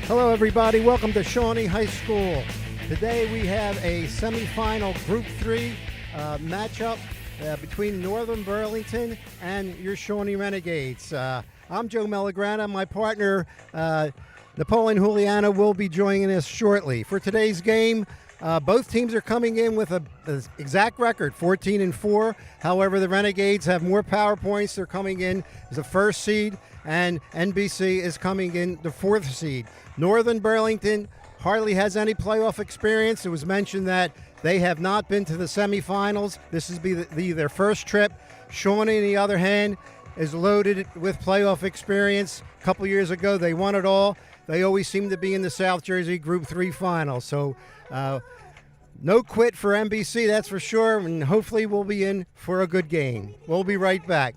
Hello everybody, welcome to Shawnee High School. Today we have a semifinal Group 3 matchup between Northern Burlington and your Shawnee Renegades. I'm Joe Melagrana. My partner Napoleon Juliano will be joining us shortly. For today's game, both teams are coming in with an exact record, 14-4. However, the Renegades have more power points. They're coming in as the first seed, and NBC is coming in the fourth seed. Northern Burlington hardly has any playoff experience. It was mentioned that they have not been to the semifinals. This is their first trip. Shawnee, on the other hand, is loaded with playoff experience. A couple years ago, they won it all. They always seem to be in the South Jersey Group 3 final. So no quit for NBC, that's for sure, and hopefully we'll be in for a good game. We'll be right back.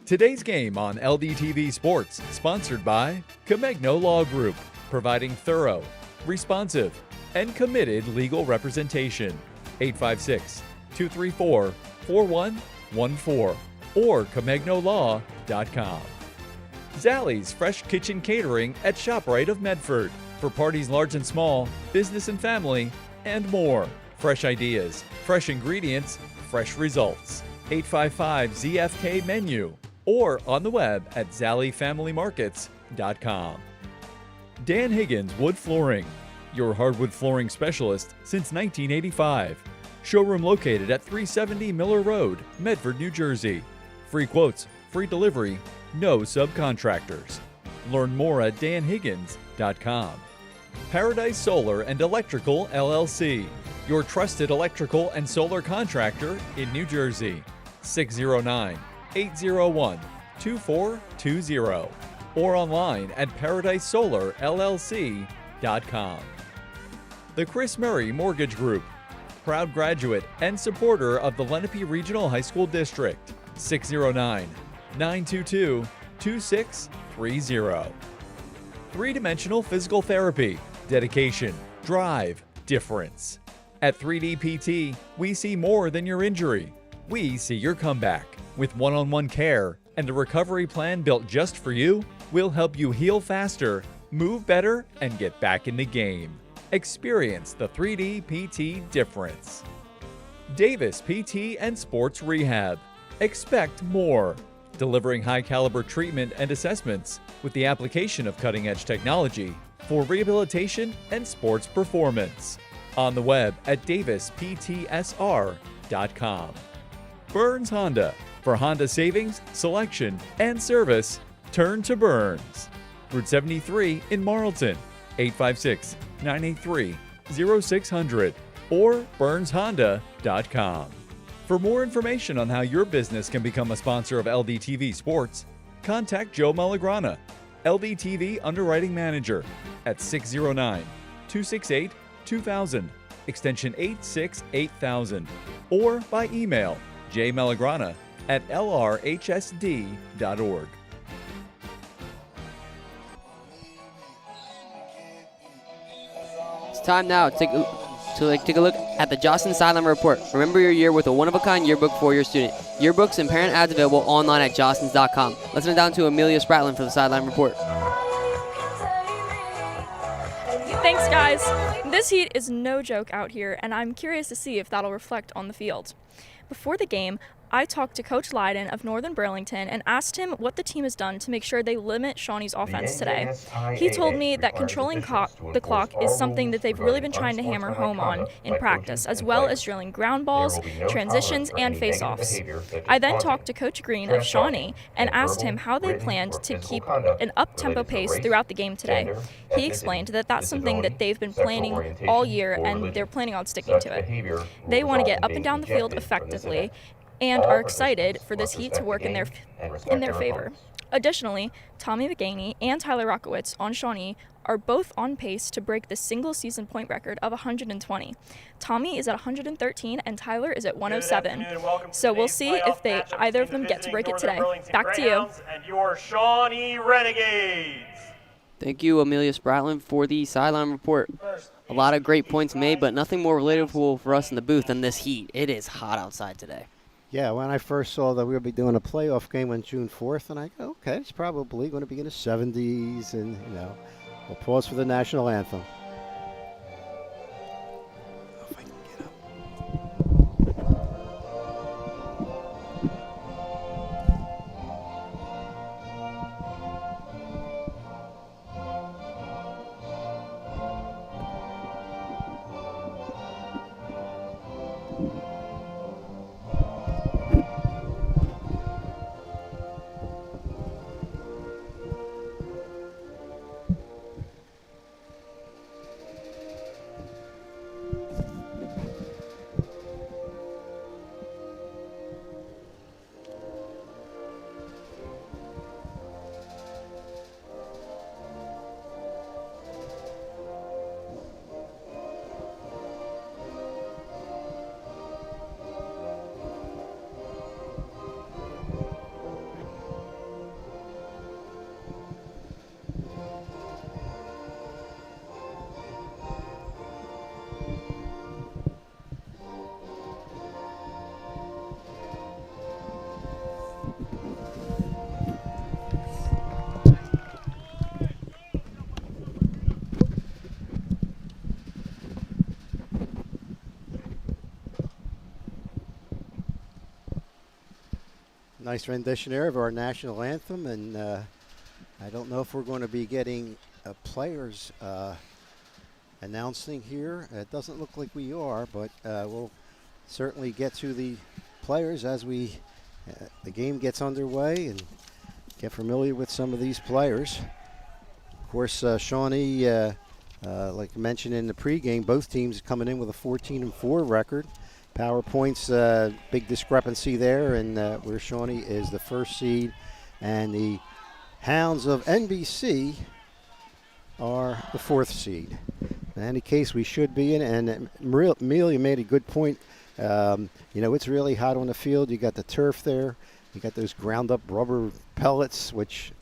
Today's game on LDTV Sports, sponsored by Comegno Law Group, providing thorough, responsive, and committed legal representation. 856-234-4114 or ComegnoLaw.com. Zallie's Fresh Kitchen Catering at ShopRite of Medford for parties large and small, business and family, and more. Fresh ideas, fresh ingredients, fresh results. 855-ZFK Menu or on the web at ZallieFamilyMarkets.com. Dan Higgins Wood Flooring, your hardwood flooring specialist since 1985. Showroom located at 370 Miller Road, Medford, New Jersey. Free quotes, free delivery, no subcontractors. Learn more at danhiggins.com. Paradise Solar and Electrical LLC, your trusted electrical and solar contractor in New Jersey. 609-801-2420 or online at ParadiseSolarLLC.com. The Chris Murray Mortgage Group, proud graduate and supporter of the Lenape Regional High School District. 609-922-2630. Three-dimensional physical therapy, dedication, drive, difference. At 3D PT, we see more than your injury. We see your comeback. With one-on-one care and a recovery plan built just for you, we'll help you heal faster, move better, and get back in the game. Experience the 3D PT difference. Davis PT and Sports Rehab. Expect more. Delivering high-caliber treatment and assessments with the application of cutting-edge technology for rehabilitation and sports performance. On the web at davisptsr.com. Burns Honda. For Honda savings, selection, and service, turn to Burns. Route 73 in Marlton, 856-983-0600 or BurnsHonda.com. For more information on how your business can become a sponsor of LDTV Sports, contact Joe Melagrana, LDTV Underwriting Manager, at 609-268-2000, extension 868,000, or by email jmelagrana@lrhsd.org. It's time now to take a look at the Jostens Sideline Report. Remember your year with a one-of-a-kind yearbook for your student. Yearbooks and parent ads available online at jostens.com. Let's send it down to Amelia Spratlin for the Sideline Report. Thanks, guys. This heat is no joke out here, and I'm curious to see if that'll reflect on the field. Before the game, I talked to Coach Leiden of Northern Burlington and asked him what the team has done to make sure they limit Shawnee's offense today. He told me that controlling the clock is something that they've really been trying to hammer home on in practice, as well as drilling ground balls, transitions, and face-offs. I then talked to Coach Green of Shawnee and asked him how they planned to keep an up-tempo pace throughout the game today. He explained that that's something that they've been planning all year, and they're planning on sticking to it. They want to get up and down the field effectively and are excited for this heat to work in their favor. Additionally, Tommy McGaney and Tyler Rockowitz on Shawnee are both on pace to break the single-season point record of 120. Tommy is at 113 and Tyler is at 107. So we'll see if either of them get to break it today. Back to you. And your Shawnee Renegades. Thank you, Amelia Spratland, for the sideline report. A lot of great points made, but nothing more relatable for us in the booth than this heat. It is hot outside today. Yeah, when I first saw that we would be doing a playoff game on June 4th, and I go, okay, it's probably going to be in the 70s, and, we'll pause for the national anthem. If I can get up. Nice rendition there of our national anthem, and I don't know if we're going to be getting players announcing here. It doesn't look like we are, but we'll certainly get to the players as the game gets underway and get familiar with some of these players. Of course, Shawnee, like mentioned in the pregame, both teams coming in with a 14-4 record. Power points, big discrepancy there, and where Shawnee is the first seed, and the Hounds of NBC are the fourth seed. In any case, we should be in, and Amelia made a good point. It's really hot on the field. You got the turf there. You got those ground-up rubber pellets, which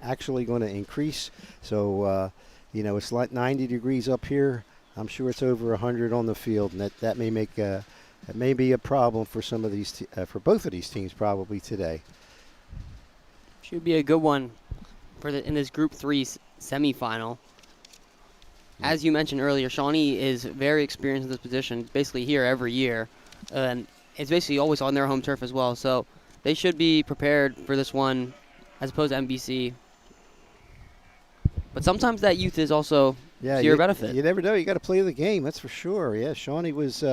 actually going to increase. So, it's like 90 degrees up here. I'm sure it's over 100 on the field, and that may make it may be a problem for some of these, for both of these teams probably today. Should be a good one in this Group 3 semifinal. As you mentioned earlier, Shawnee is very experienced in this position, basically here every year, and it's basically always on their home turf as well. So they should be prepared for this one, as opposed to NBC. But sometimes that youth is also to your benefit. You never know. You got to play the game. That's for sure. Yeah, Shawnee was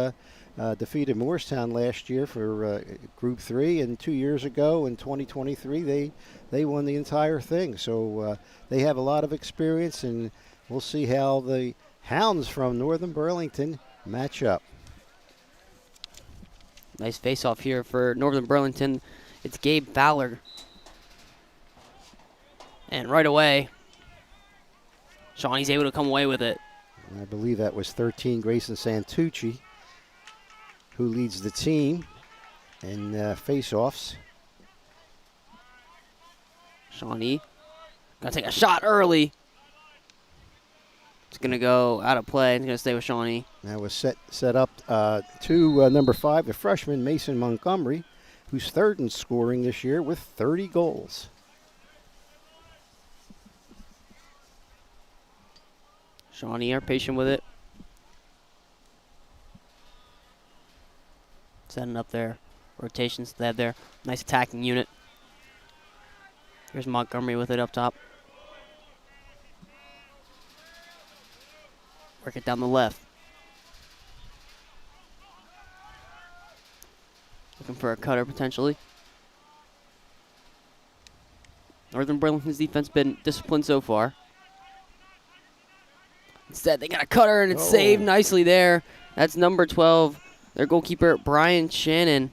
defeated Morristown last year for Group 3, and 2 years ago in 2023 they won the entire thing. So they have a lot of experience, and we'll see how the Hounds from Northern Burlington match up. Nice face-off here for Northern Burlington. It's Gabe Fowler. And right away, Shawnee's able to come away with it. I believe that was 13 Grayson Santucci, who leads the team in face-offs. Shawnee gonna take a shot early. It's gonna go out of play. It's gonna stay with Shawnee. That was set up to number 5, the freshman Mason Montgomery, who's third in scoring this year with 30 goals. Shawnee are patient with it. Setting up their rotations they have there. Nice attacking unit. Here's Montgomery with it up top. Work it down the left. Looking for a cutter potentially. Northern Burlington's defense been disciplined so far. Instead, they got a cutter, and it's saved nicely there. That's number 12, their goalkeeper, Brian Shannon.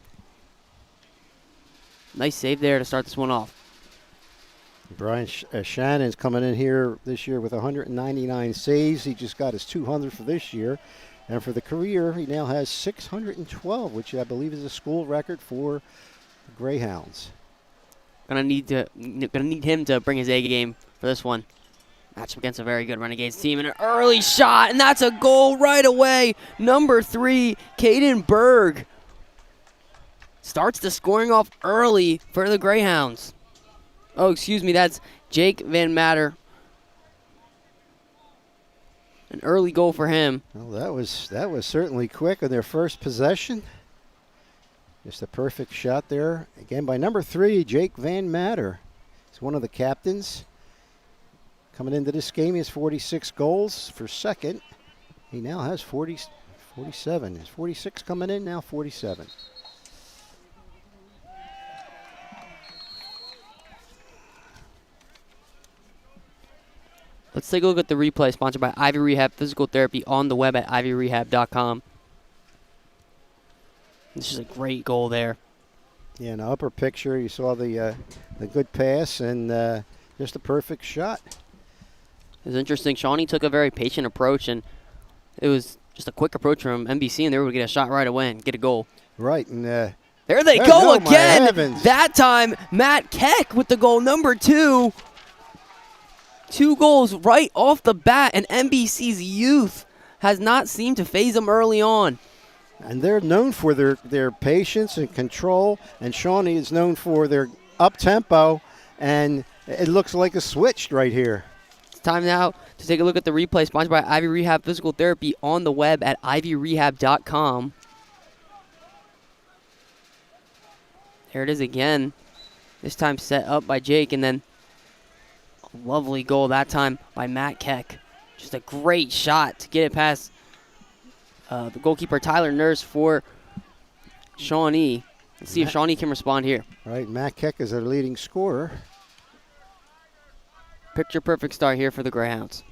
Nice save there to start this one off. Brian Shannon's coming in here this year with 199 saves. He just got his 200 for this year. And for the career, he now has 612, which I believe is a school record for the Greyhounds. Gonna need him to bring his A game for this one. Match against a very good Renegades team, and an early shot, and that's a goal right away. Number 3, Caden Berg starts the scoring off early for the Greyhounds. Oh, excuse me, that's Jake Van Matter. An early goal for him. Well, that was certainly quick on their first possession. Just a perfect shot there. Again by number 3, Jake Van Matter. He's one of the captains. Coming into this game, he has 46 goals for second. He now has 47. There's 46 coming in, now 47. Let's take a look at the replay sponsored by Ivy Rehab Physical Therapy on the web at ivyrehab.com. This is a great goal there. Yeah, in the upper picture, you saw the good pass and just a perfect shot. It was interesting. Shawnee took a very patient approach, and it was just a quick approach from NBC, and they were able to get a shot right away and get a goal. Right, and there they go again. That time, Matt Keck with the goal number 2. 2 goals right off the bat, and NBC's youth has not seemed to phase them early on. And they're known for their patience and control, and Shawnee is known for their up-tempo, and it looks like a switch right here. It's time now to take a look at the replay sponsored by Ivy Rehab Physical Therapy on the web at ivyrehab.com. There it is again. This time set up by Jake, and then a lovely goal that time by Matt Keck. Just a great shot to get it past the goalkeeper, Tyler Nurse, for Shawnee. Let's see if Shawnee can respond here. All right, Matt Keck is our leading scorer. Picture perfect start here for the Greyhounds.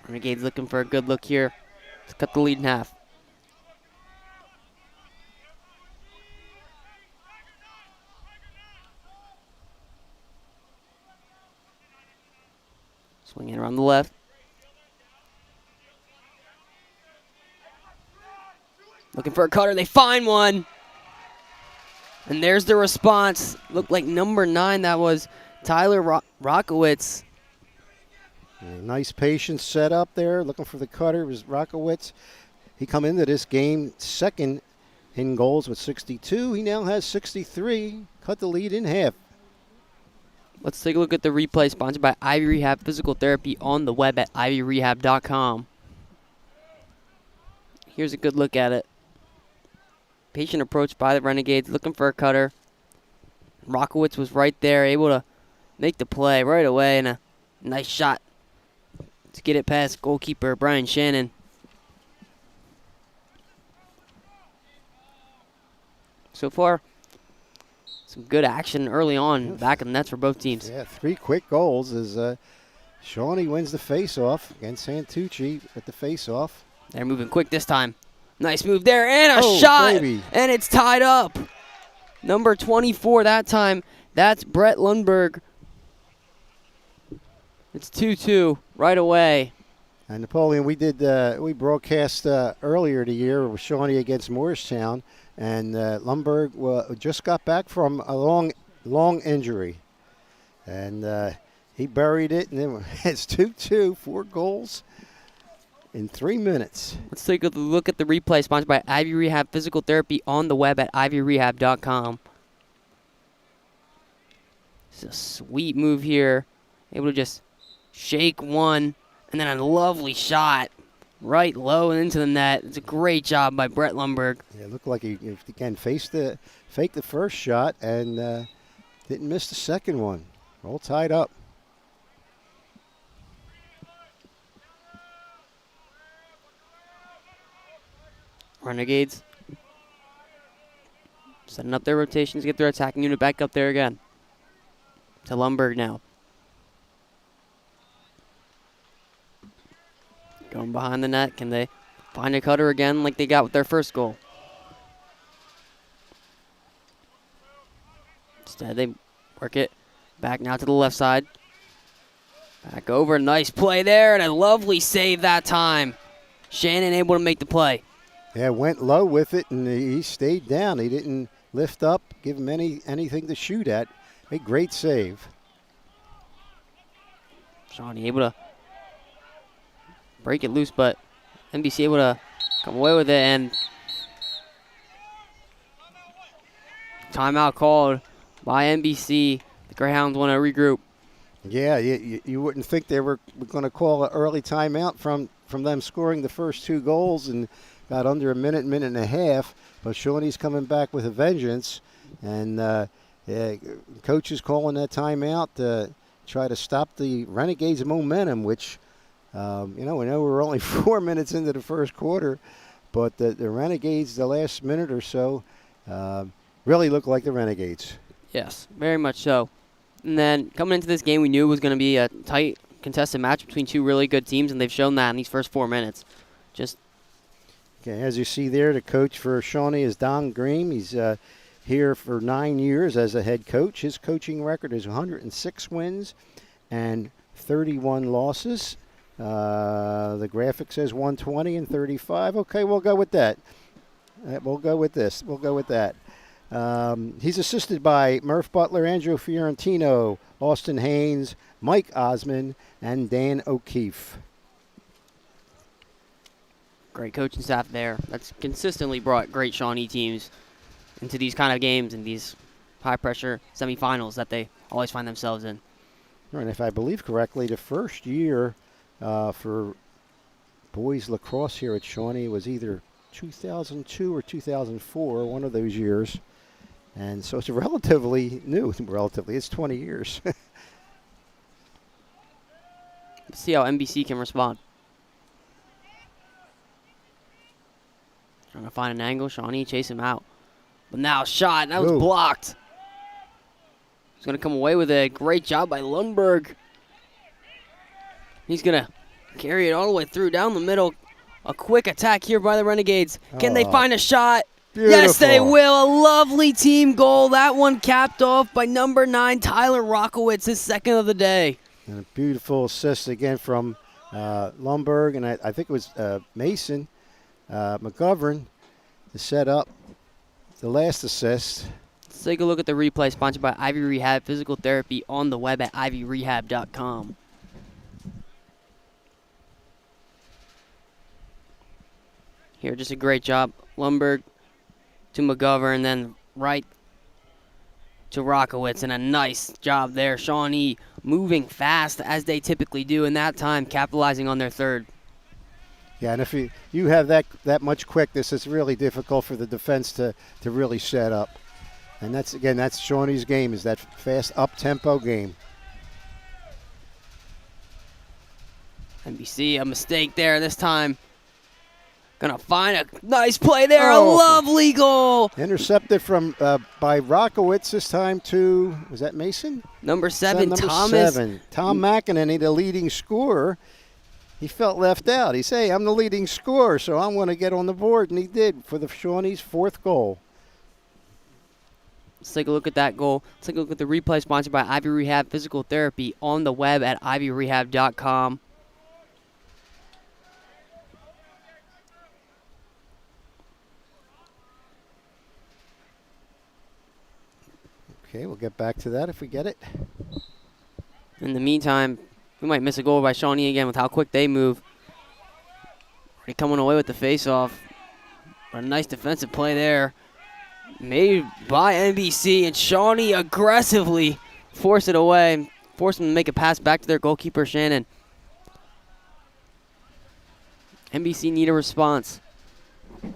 Renegades looking for a good look here to cut the lead in half. Swinging around the left. Looking for a cutter. They find one. And there's the response. Looked like number 9. That was Tyler Rockowitz. Nice patience set up there. Looking for the cutter was Rockowitz. He come into this game second in goals with 62. He now has 63. Cut the lead in half. Let's take a look at the replay sponsored by Ivy Rehab Physical Therapy on the web at ivyrehab.com. Here's a good look at it. Patient approach by the Renegades, looking for a cutter. Rockowitz was right there, able to make the play right away, and a nice shot to get it past goalkeeper Brian Shannon. So far, some good action early on back in the nets for both teams. Yeah, 3 quick goals as Shawnee wins the face-off against Santucci at the face-off. They're moving quick this time. Nice move there, and a shot, baby. And it's tied up. Number 24 that time, that's Brett Lundberg. It's 2-2 right away. And Napoleon, we broadcast earlier the year with Shawnee against Morristown, and Lundberg just got back from a long injury, and he buried it, and then it's 2-2, 4 goals in 3 minutes. Let's take a look at the replay sponsored by Ivy Rehab Physical Therapy on the web at ivyrehab.com. It's a sweet move here. Able to just shake one, and then a lovely shot right low and into the net. It's a great job by Brett Lundberg. Yeah, it looked like he again faked the first shot and didn't miss the second one. All tied up. Renegades setting up their rotations, get their attacking unit back up there again. To Lundberg now. Going behind the net. Can they find a cutter again like they got with their first goal? Instead, they work it back now to the left side. Back over. Nice play there, and a lovely save that time. Shannon able to make the play. Yeah, went low with it, and he stayed down. He didn't lift up, give him anything to shoot at. A great save. Shawnee able to break it loose, but NBC able to come away with it, and timeout called by NBC. The Greyhounds want to regroup. Yeah, you wouldn't think they were going to call an early timeout from them scoring the first 2 goals and got under a minute and a half. But Shawnee's coming back with a vengeance, and coach is calling that timeout to try to stop the Renegades' momentum, which, we know we're only 4 minutes into the first quarter, but the Renegades, the last minute or so, really look like the Renegades. Yes, very much so. And then coming into this game, we knew it was going to be a tight, contested match between 2 really good teams, and they've shown that in these first 4 minutes. Okay, as you see there, the coach for Shawnee is Don Green. He's here for 9 years as a head coach. His coaching record is 106 wins and 31 losses. The graphic says 120 and 35. Okay, we'll go with that. We'll go with this. We'll go with that. He's assisted by Murph Butler, Andrew Fiorentino, Austin Haynes, Mike Osmond, and Dan O'Keefe. Great coaching staff there. That's consistently brought great Shawnee teams into these kind of games and these high-pressure semifinals that they always find themselves in. And if I believe correctly, the first year for boys lacrosse here at Shawnee was either 2002 or 2004, one of those years. And so it's relatively new. It's 20 years. Let's see how NBC can respond. Trying to find an angle. Shawnee chase him out. But now shot. That was blocked. He's going to come away with it. Great job by Lundberg. He's going to carry it all the way through down the middle. A quick attack here by the Renegades. Can they find a shot? Beautiful. Yes, they will. A lovely team goal. That one capped off by number 9, Tyler Rockowitz, his second of the day. And a beautiful assist again from Lundberg, and I think it was Mason McGovern to set up the last assist. Let's take a look at the replay, sponsored by Ivy Rehab Physical Therapy on the web at ivyrehab.com. Here, just a great job. Lundberg to McGovern, and then right to Rockowitz, and a nice job there. Shawnee moving fast as they typically do, and that time capitalizing on their third. Yeah, and if you have that much quickness, it's really difficult for the defense to really set up. And that's Shawnee's game, is that fast up-tempo game. NBC, a mistake there this time. Gonna find a nice play there, a lovely goal. Intercepted from by Rockowitz this time to, was that Mason? Number 7, Thomas. 7. Tom McEnany, the leading scorer. He felt left out. He said, hey, I'm the leading scorer, so I'm going to get on the board, and he did for the Shawnee's 4th goal. Let's take a look at that goal. Let's take a look at the replay, sponsored by Ivy Rehab Physical Therapy on the web at ivyrehab.com. Okay, we'll get back to that if we get it. In the meantime, we might miss a goal by Shawnee again with how quick they move. Already coming away with the face-off. But a nice defensive play there. Made by NBC, and Shawnee aggressively force it away. Force them to make a pass back to their goalkeeper, Shannon. NBC need a response. They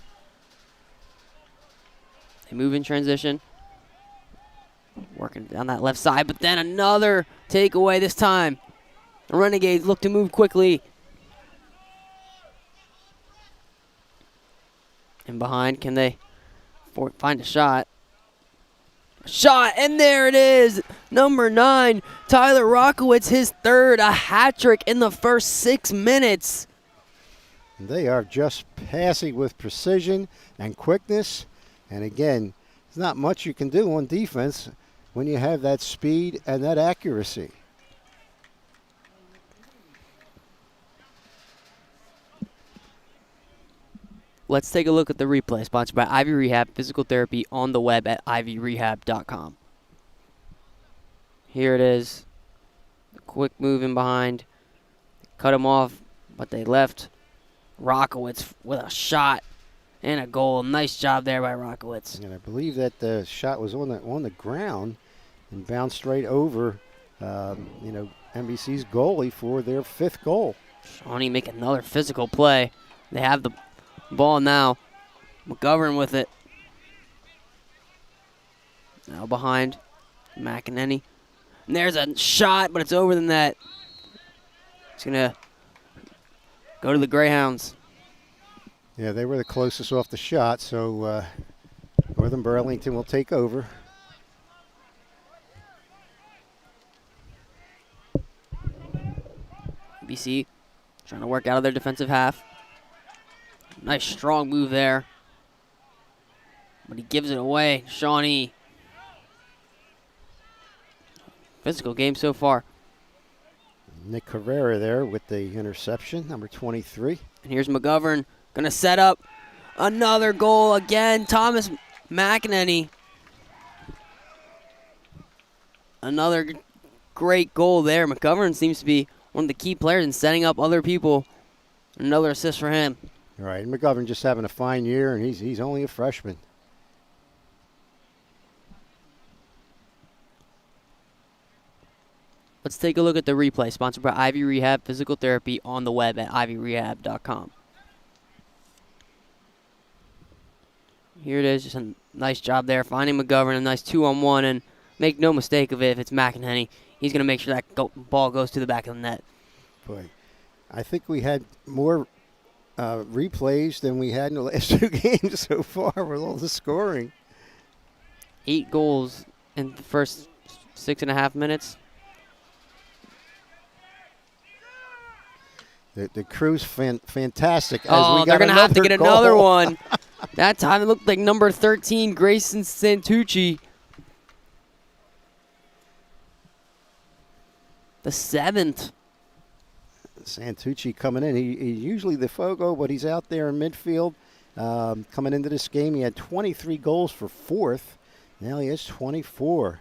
move in transition. Working down that left side, but then another takeaway this time. The Renegades look to move quickly. And behind, can they find a shot? A shot, and there it is. Number 9, Tyler Rockowitz, his third, a hat trick in the first 6 minutes. They are just passing with precision and quickness. And again, there's not much you can do on defense. when you have that speed and that accuracy. Let's take a look at the replay, sponsored by Ivy Rehab Physical Therapy on the web at ivyrehab.com. Here it is. A quick move in behind. Cut him off, but they left Rockowitz with a shot and a goal. Nice job there by Rockowitz. And I believe that the shot was on the ground and bounced right over, NBC's goalie for their 5th goal. Shawnee make another physical play. They have the ball now. McGovern with it. Now behind McEnany. And there's a shot, but it's over the net. It's going to go to the Greyhounds. Yeah, they were the closest off the shot, so Northern Burlington will take over. BC trying to work out of their defensive half. Nice strong move there. But he gives it away. Shawnee. Physical game so far. Nick Carrera there with the interception, number 23. And here's McGovern. Going to set up another goal again. Thomas McEnany. Another great goal there. McGovern seems to be one of the key players in setting up other people. Another assist for him. All right, McGovern just having a fine year, and he's only a freshman. Let's take a look at the replay, sponsored by Ivy Rehab Physical Therapy on the web at ivyrehab.com. Here it is, just a nice job there, finding McGovern, a nice 2-on-1, and make no mistake of it, if it's McEnany, he's going to make sure that ball goes to the back of the net. Boy, I think we had more replays than we had in the last 2 games so far with all the scoring. 8 goals in the first 6.5 minutes. The crew's fantastic. As Oh, we got they're going to have to get goal. another one. That time it looked like number 13, Grayson Santucci. The 7th. Santucci coming in. He's usually the Fogo, but he's out there in midfield. Coming into this game, he had 23 goals for 4th. Now he has 24.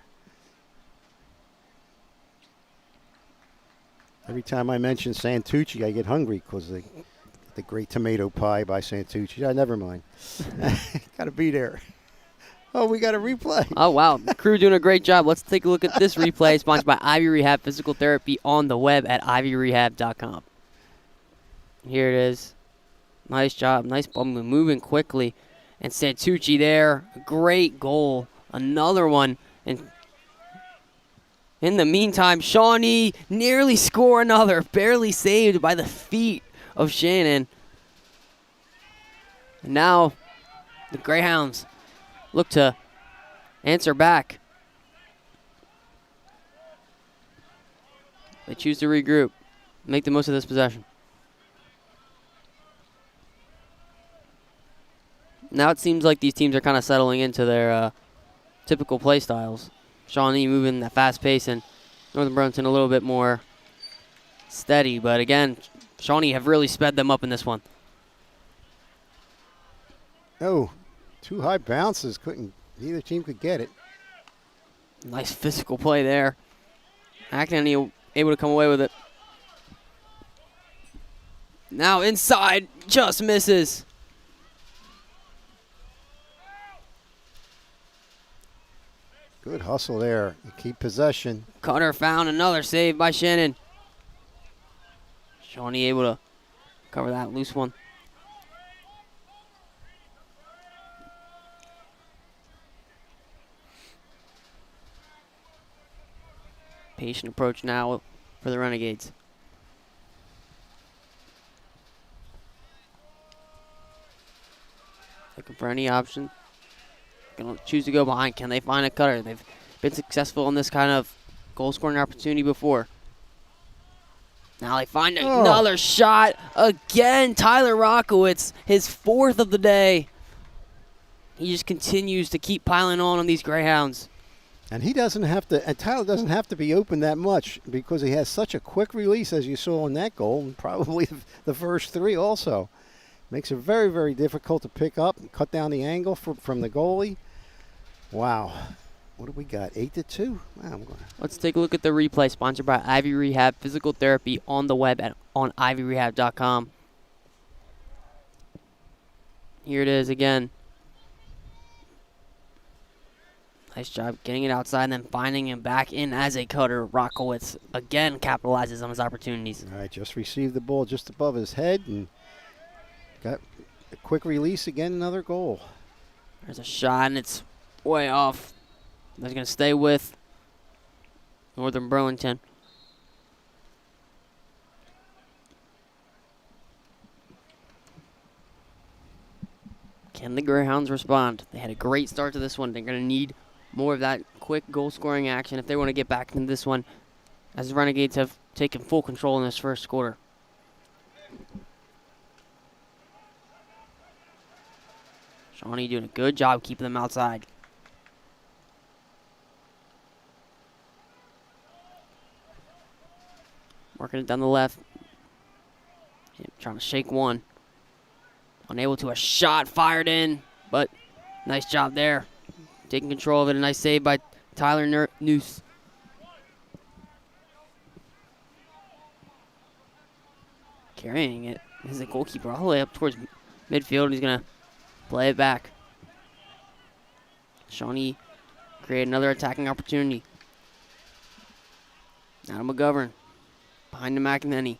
Every time I mention Santucci, I get hungry because the great tomato pie by Santucci. Never mind. Got to be there. Oh, we got a replay. Oh, wow. The crew doing a great job. Let's take a look at this replay, sponsored by Ivy Rehab Physical Therapy on the web at ivyrehab.com. Here it is. Nice job. Nice ball moving quickly. And Santucci there. Great goal. Another one. And in the meantime, Shawnee nearly score another. Barely saved by the feet of Shannon. And now the Greyhounds look to answer back. They choose to regroup, make the most of this possession. Now it seems like these teams are kind of settling into their typical play styles. Shawnee moving at fast pace and Northern Burlington a little bit more steady. But again, Shawnee have really sped them up in this one. Oh, 2 high bounces. Neither team could get it. Nice physical play there. McEnany able to come away with it. Now inside, just misses. Good hustle there. Keep possession. Cutter found another save by Shannon. Shawnee able to cover that loose one. Patient approach now for the Renegades. Looking for any option. Gonna choose to go behind. Can they find a cutter? They've been successful in this kind of goal scoring opportunity before. Now they find another shot again. Tyler Rockowitz, his 4th of the day. He just continues to keep piling on these Greyhounds. And he doesn't have to, and Tyler doesn't have to be open that much because he has such a quick release, as you saw in that goal, and probably the first three also. Makes it very, very difficult to pick up and cut down the angle from the goalie. Wow. What do we got? 8-2? Wow, Let's take a look at the replay, sponsored by Ivy Rehab Physical Therapy on the web on ivyrehab.com. Here it is again. Nice job getting it outside and then finding him back in as a cutter. Rockowitz again capitalizes on his opportunities. All right, just received the ball just above his head and got a quick release again, another goal. There's a shot and it's way off. They're going to stay with Northern Burlington. Can the Greyhounds respond? They had a great start to this one. They're going to need more of that quick goal-scoring action if they want to get back into this one, as the Renegades have taken full control in this first quarter. Shawnee doing a good job keeping them outside. Working it down the left. Trying to shake one. Unable to, a shot fired in, but nice job there. Taking control of it, a nice save by Tyler Noose. Carrying it is the goalkeeper all the way up towards midfield, and he's going to play it back. Shawnee create another attacking opportunity. Now to McGovern. Behind to McEnany.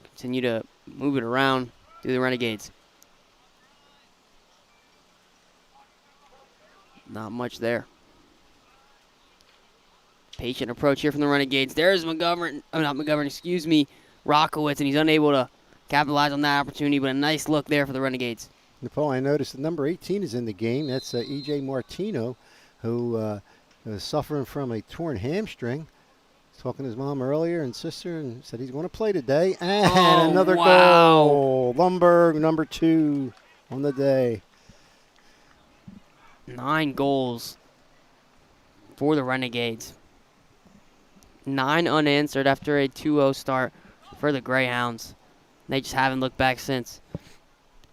Continue to move it around through the Renegades. Not much there. Patient approach here from the Renegades. There's McGovern. Oh, not McGovern, excuse me. Rockowitz, and he's unable to capitalize on that opportunity, but a nice look there for the Renegades. Napoleon, I noticed the number 18 is in the game. That's E.J. Martino, who is suffering from a torn hamstring. Talking to his mom earlier and sister, and said he's going to play today. And another goal. Lumberg, number 2 on the day. 9 goals for the Renegades. 9 unanswered after a 2-0 start for the Greyhounds. They just haven't looked back since.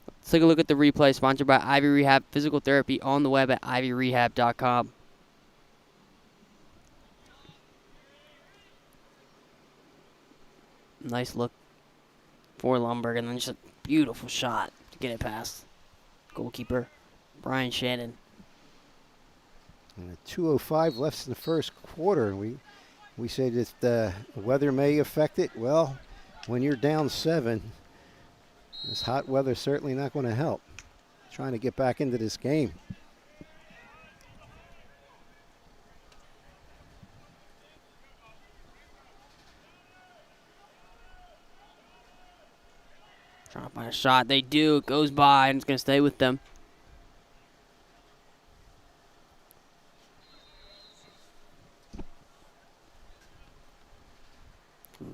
Let's take a look at the replay, sponsored by Ivy Rehab Physical Therapy on the web at ivyrehab.com. Nice look for Lumberg, and then just a beautiful shot to get it past goalkeeper Brian Shannon. And 2:05 left in the first quarter. We say that the weather may affect it. Well, when you're down 7, this hot weather certainly not going to help. Trying to get back into this game. Trying to find a shot. They do. It goes by, and it's going to stay with them.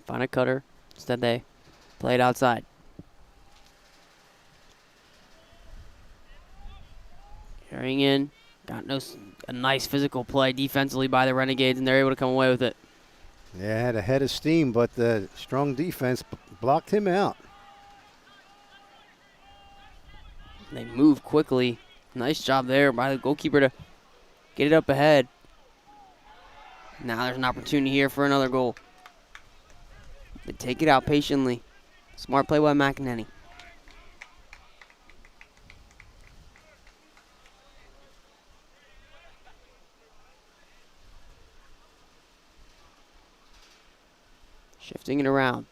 Find a cutter. Instead, they play it outside. Carrying in. Got a nice physical play defensively by the Renegades, and they're able to come away with it. Yeah, had a head of steam, but the strong defense blocked him out. They move quickly. Nice job there by the goalkeeper to get it up ahead. Now there's an opportunity here for another goal. They take it out patiently. Smart play by McEnany. Shifting it around.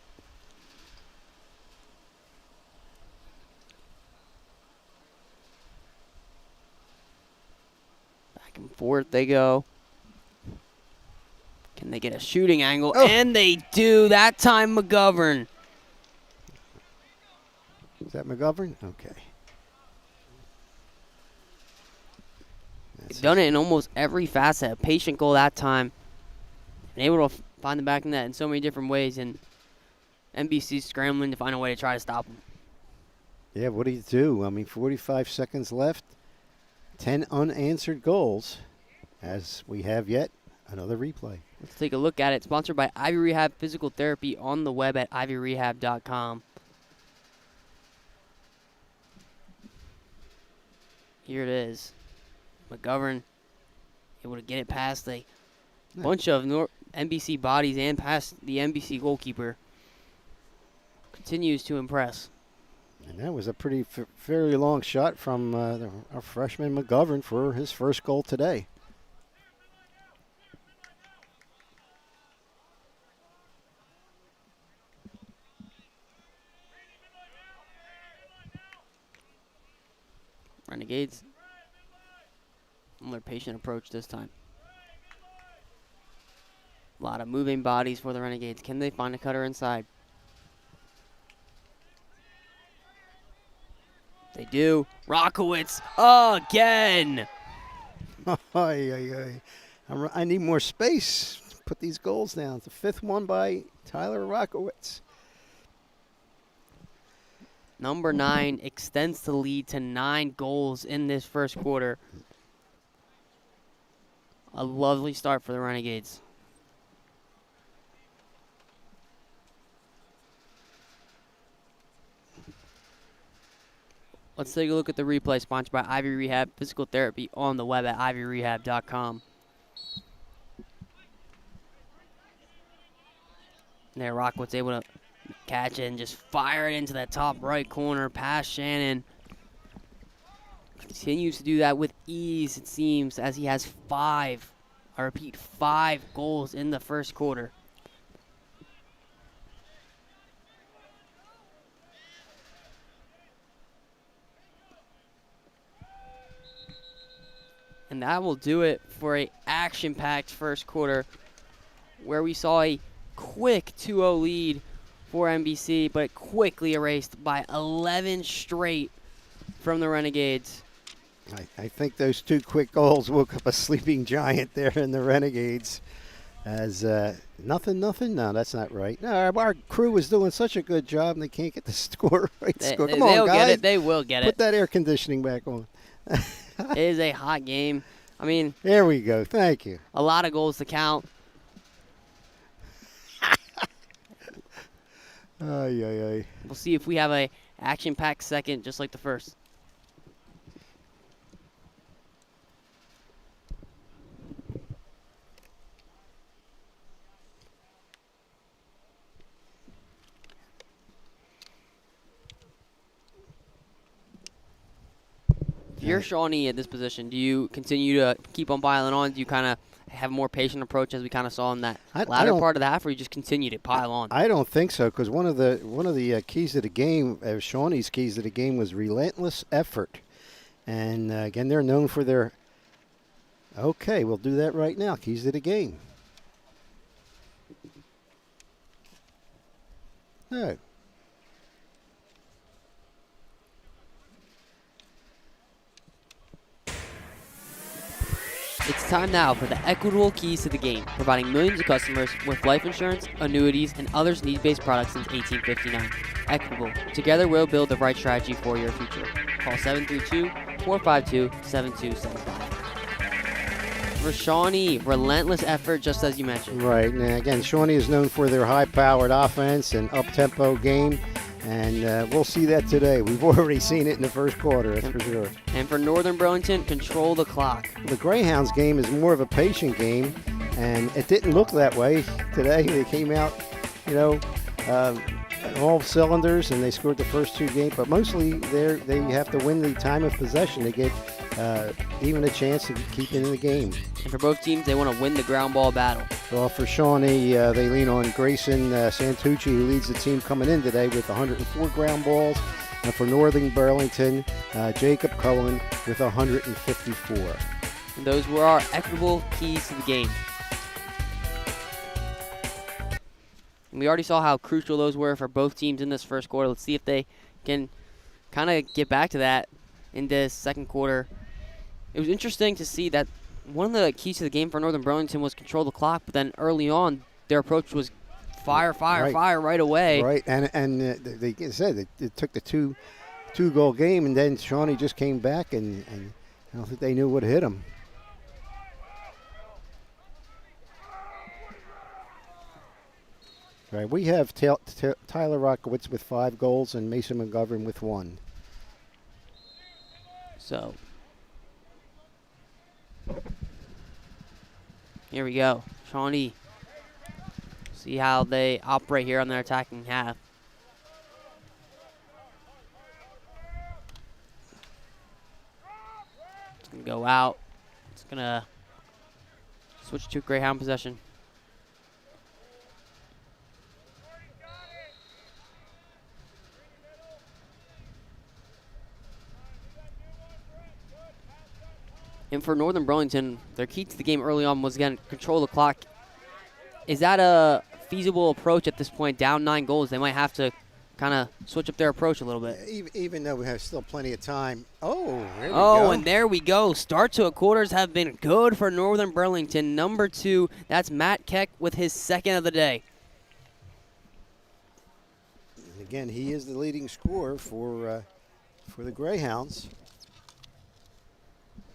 Back and forth they go. Can they get a shooting angle? Oh. And they do. That time McGovern. Is that McGovern? Okay. They've done it in almost every facet. A patient goal that time. And able to find the back of the net in so many different ways. And NBC's scrambling to find a way to try to stop them. Yeah, what do you do? I mean, 45 seconds left. 10 unanswered goals. as we have yet another replay. Let's take a look at it. Sponsored by Ivy Rehab Physical Therapy on the web at ivyrehab.com. Here it is. McGovern able to get it past a bunch of NBC bodies and past the NBC goalkeeper. Continues to impress. And that was a pretty fairly long shot from our freshman McGovern for his first goal today. Renegades. Another patient approach this time. A lot of moving bodies for the Renegades. Can they find a cutter inside? They do. Rockowitz again. I need more space to put these goals down. The fifth one by Tyler Rockowitz. Number 9 extends the lead to 9 goals in this first quarter. A lovely start for the Renegades. Let's take a look at the replay sponsored by Ivy Rehab Physical Therapy on the web at ivyrehab.com. There, Rockwood's able to catch it and just fire it into that top right corner past Shannon. Continues to do that with ease, it seems, as he has 5 goals in the first quarter. And that will do it for a action-packed first quarter where we saw a quick 2-0 lead for NBC, but quickly erased by 11 straight from the Renegades. I think those 2 quick goals woke up a sleeping giant there in the Renegades. As nothing. No, that's not right. No, our crew was doing such a good job, and they can't get the score right. Come on, guys. Get it. They will get it. Put that air conditioning back on. It is a hot game. I mean, there we go. Thank you. A lot of goals to count. Ay. We'll see if we have a action-packed second, just like the first. If you're Shawnee at this position, do you continue to keep on piling on? Do you kind of have a more patient approach as we kind of saw in that latter part of the half, or you just continue to pile on? I don't think so, because one of the keys to the game, Shawnee's keys to the game, was relentless effort. And again, they're known for their. Okay, we'll do that right now. Keys to the game. No. It's time now for the Equitable Keys to the Game, providing millions of customers with life insurance, annuities, and other needs-based products since 1859. Equitable. Together we'll build the right strategy for your future. Call 732-452-7275. For Shawnee, relentless effort, just as you mentioned. Right. Now, again, Shawnee is known for their high-powered offense and up-tempo game. And we'll see that today. We've already seen it in the first quarter, that's for sure. And for Northern Burlington, control the clock. The Greyhounds game is more of a patient game, and it didn't look that way today. They came out, all cylinders, and they scored the first 2 games. But mostly they have to win the time of possession to get even a chance to keep it in the game. And for both teams, they want to win the ground ball battle. Well, for Shawnee, they lean on Grayson Santucci, who leads the team coming in today with 104 ground balls. And for Northern Burlington, Jacob Cohen with 154. And those were our equitable keys to the game. And we already saw how crucial those were for both teams in this first quarter. Let's see if they can kind of get back to that in this second quarter. It was interesting to see that one of the keys to the game for Northern Burlington was control the clock, but then early on, their approach was fire right away. Right, and they said they took the two-goal game, and then Shawnee just came back, and I don't think they knew what hit them. Right. We have Tyler Rockowitz with 5 goals and Mason McGovern with 1. So here we go. Shawnee. See how they operate here on their attacking half. It's going to go out. It's going to switch to Greyhound possession. And for Northern Burlington, their key to the game early on was, again, control the clock. Is that a feasible approach at this point? Down 9 goals, they might have to kind of switch up their approach a little bit. Even though we have still plenty of time. Oh, there we go. And there we go. Start to quarters have been good for Northern Burlington. Number 2, that's Matt Keck with his 2nd of the day. And again, he is the leading scorer for the Greyhounds.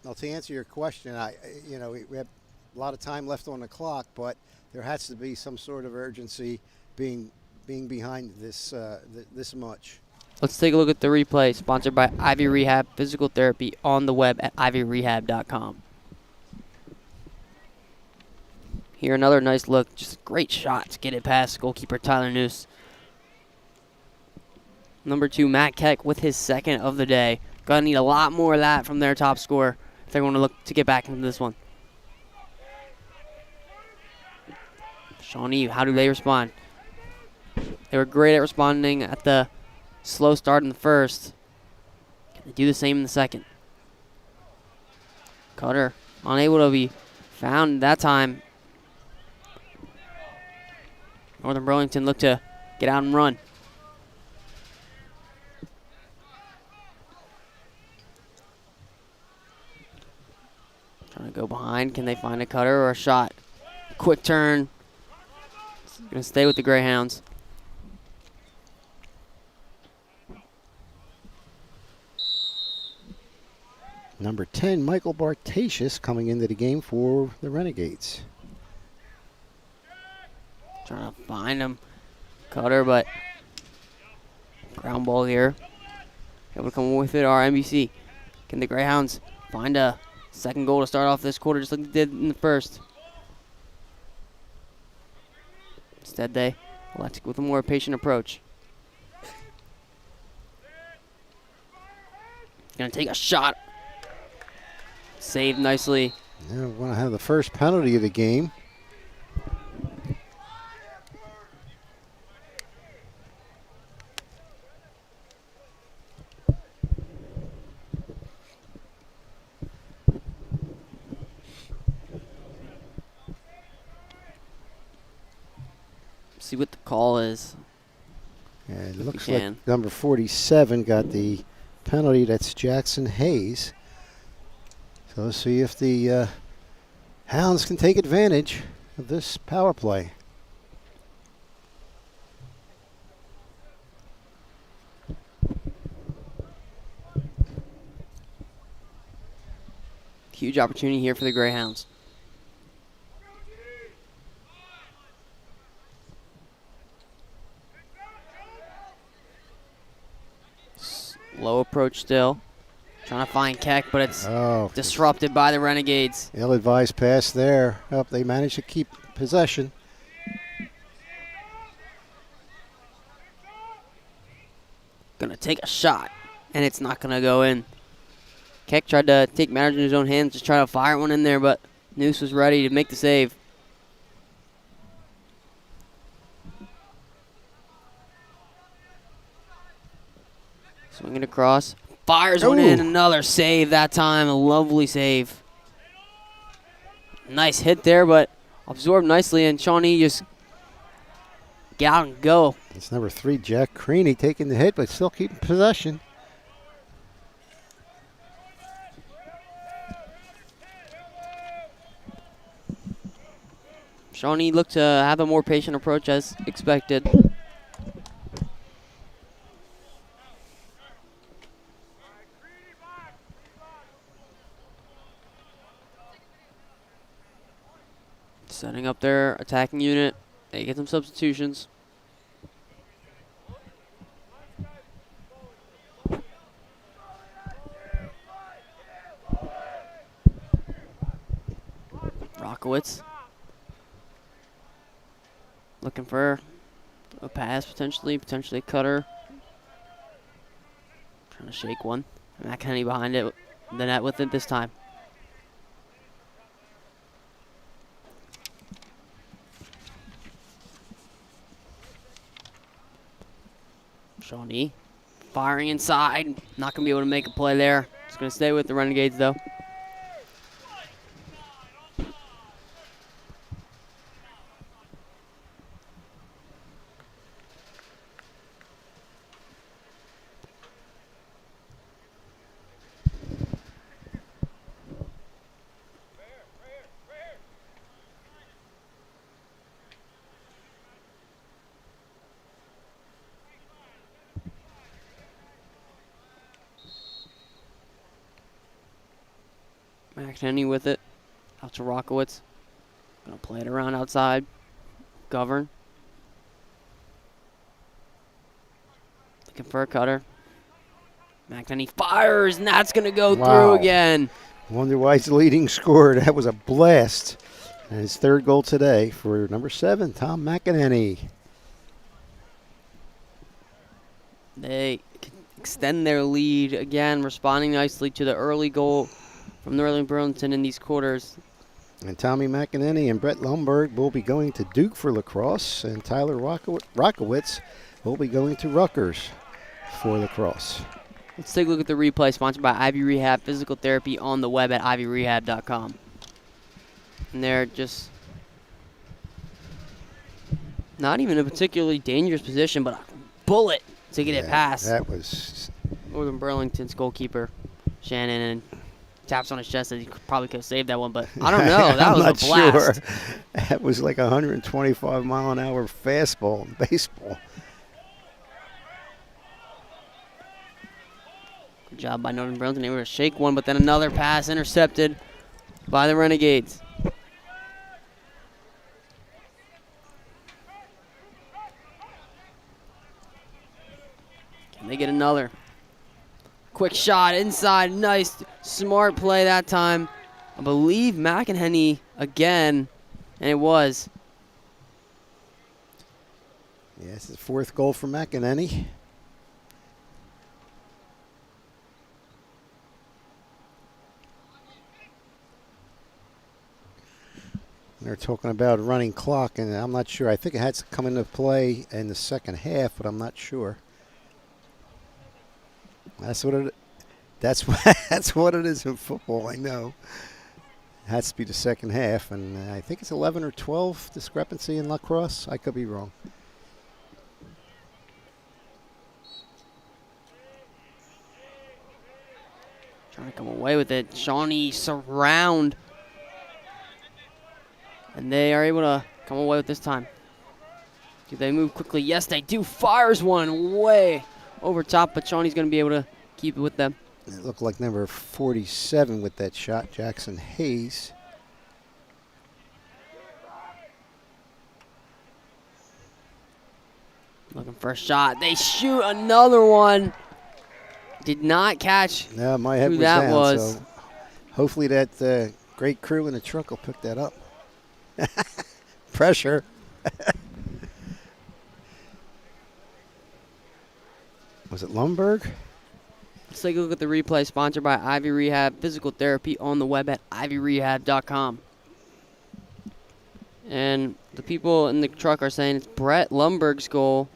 Now, to answer your question, we have a lot of time left on the clock, but there has to be some sort of urgency being behind this this much. Let's take a look at the replay, sponsored by Ivy Rehab Physical Therapy on the web at ivyrehab.com. Here, another nice look. Just a great shot to get it past goalkeeper Tyler Noose. Number 2, Matt Keck with his 2nd of the day. Gonna need a lot more of that from their top scorer if they want to look to get back into this one. Shawnee, how do they respond? They were great at responding at the slow start in the first. Can they do the same in the second? Cutter unable to be found that time. Northern Burlington looked to get out and run. Trying to go behind. Can they find a cutter or a shot? Quick turn. Going to stay with the Greyhounds. Number 10, Michael Bartasius, coming into the game for the Renegades. Trying to find him. Cutter, but ground ball here. Able to come with it, our NBC. Can the Greyhounds find a 2nd goal to start off this quarter just like they did in the first? Instead, they elect with a more patient approach. Gonna take a shot. Saved nicely. Yeah, we're going to have the first penalty of the game. See what the call is. And it looks like number 47 got the penalty. That's Jackson Hayes. So let's see if the Hounds can take advantage of this power play. Huge opportunity here for the Greyhounds. Low approach still. Trying to find Keck, but it's disrupted by the Renegades. Ill-advised pass there. Oh, they managed to keep possession. Gonna take a shot, and it's not gonna go in. Keck tried to take matters in his own hands, just try to fire one in there, but Noose was ready to make the save. Swinging across. Fires one in, another save that time. A lovely save. Nice hit there, but absorbed nicely, and Shawnee just get out and go. It's number 3, Jack Creaney, taking the hit, but still keeping possession. Shawnee looked to have a more patient approach as expected. Setting up their attacking unit. They get some substitutions. Rockowitz. Looking for a pass, potentially a cutter. Trying to shake one. McEnany behind it, the net with it this time. Shawnee firing inside. Not going to be able to make a play there. It's going to stay with the Renegades, though. McEnany with it. Out to Rockowitz. Gonna play it around outside. Govern. Looking for a cutter. McEnany fires, and that's gonna go through again. Wonder why he's the leading scorer. That was a blast. And his third goal today for number 7, Tom McEnany. They extend their lead again, responding nicely to the early goal from Northern Burlington in these quarters. And Tommy McEnany and Brett Lumberg will be going to Duke for lacrosse, and Tyler Rockowitz will be going to Rutgers for lacrosse. Let's take a look at the replay, sponsored by Ivy Rehab Physical Therapy on the web at ivyrehab.com. And they're just not even a particularly dangerous position, but a bullet to get it past. That was Northern Burlington's goalkeeper, Shannon, and taps on his chest that he probably could have saved that one, but I don't know. That was a blast. Sure. That was like a 125-mile-an-hour fastball in baseball. Good job by Northern Burlington. They were to shake one, but then another pass intercepted by the Renegades. Can they get another? Quick shot inside. Nice, smart play that time. I believe McEnany again, and it was. Yes, his 4th goal for McEnany. They're talking about a running clock, and I'm not sure. I think it had to come into play in the second half, but I'm not sure. That's what it is in football, I know. It has to be the second half, and I think it's 11 or 12 discrepancy in lacrosse. I could be wrong. Trying to come away with it. Shawnee surround. And they are able to come away with this time. Do they move quickly? Yes, they do. Fires one way over top, but Shawnee's going to be able to keep it with them. It looked like number 47 with that shot, Jackson Hayes. Looking for a shot. They shoot another one. Did not catch No, my head who was that down, was. so hopefully that great crew in the truck will pick that up. Pressure. Was it Lumberg? Let's take a look at the replay, sponsored by Ivy Rehab Physical Therapy on the web at ivyrehab.com. And the people in the truck are saying it's Brett Lumberg's goal.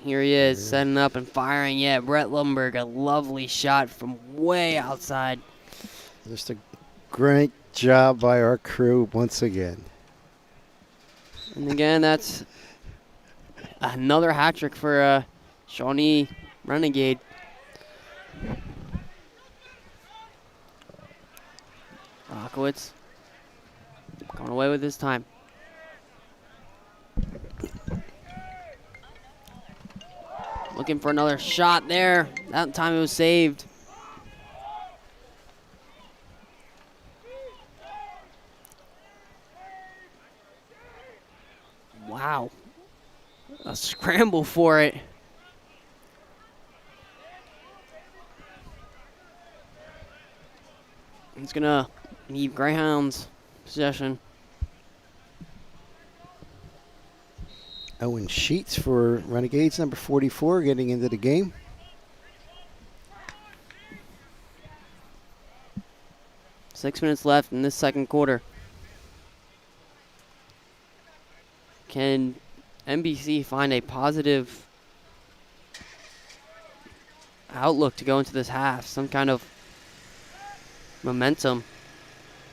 Here he is, setting up and firing. Yeah, Brett Lumberg, a lovely shot from way outside. Just a great job by our crew once again. And again, that's another hat trick for Shawnee Renegade. Rockowitz going away with his time. Looking for another shot there. That time it was saved. Wow. A scramble for it. It's going to leave Greyhounds possession. Owen Sheets for Renegades, number 44, getting into the game. Six minutes left in this second quarter. Can NBC find a positive outlook to go into this half? Some kind of momentum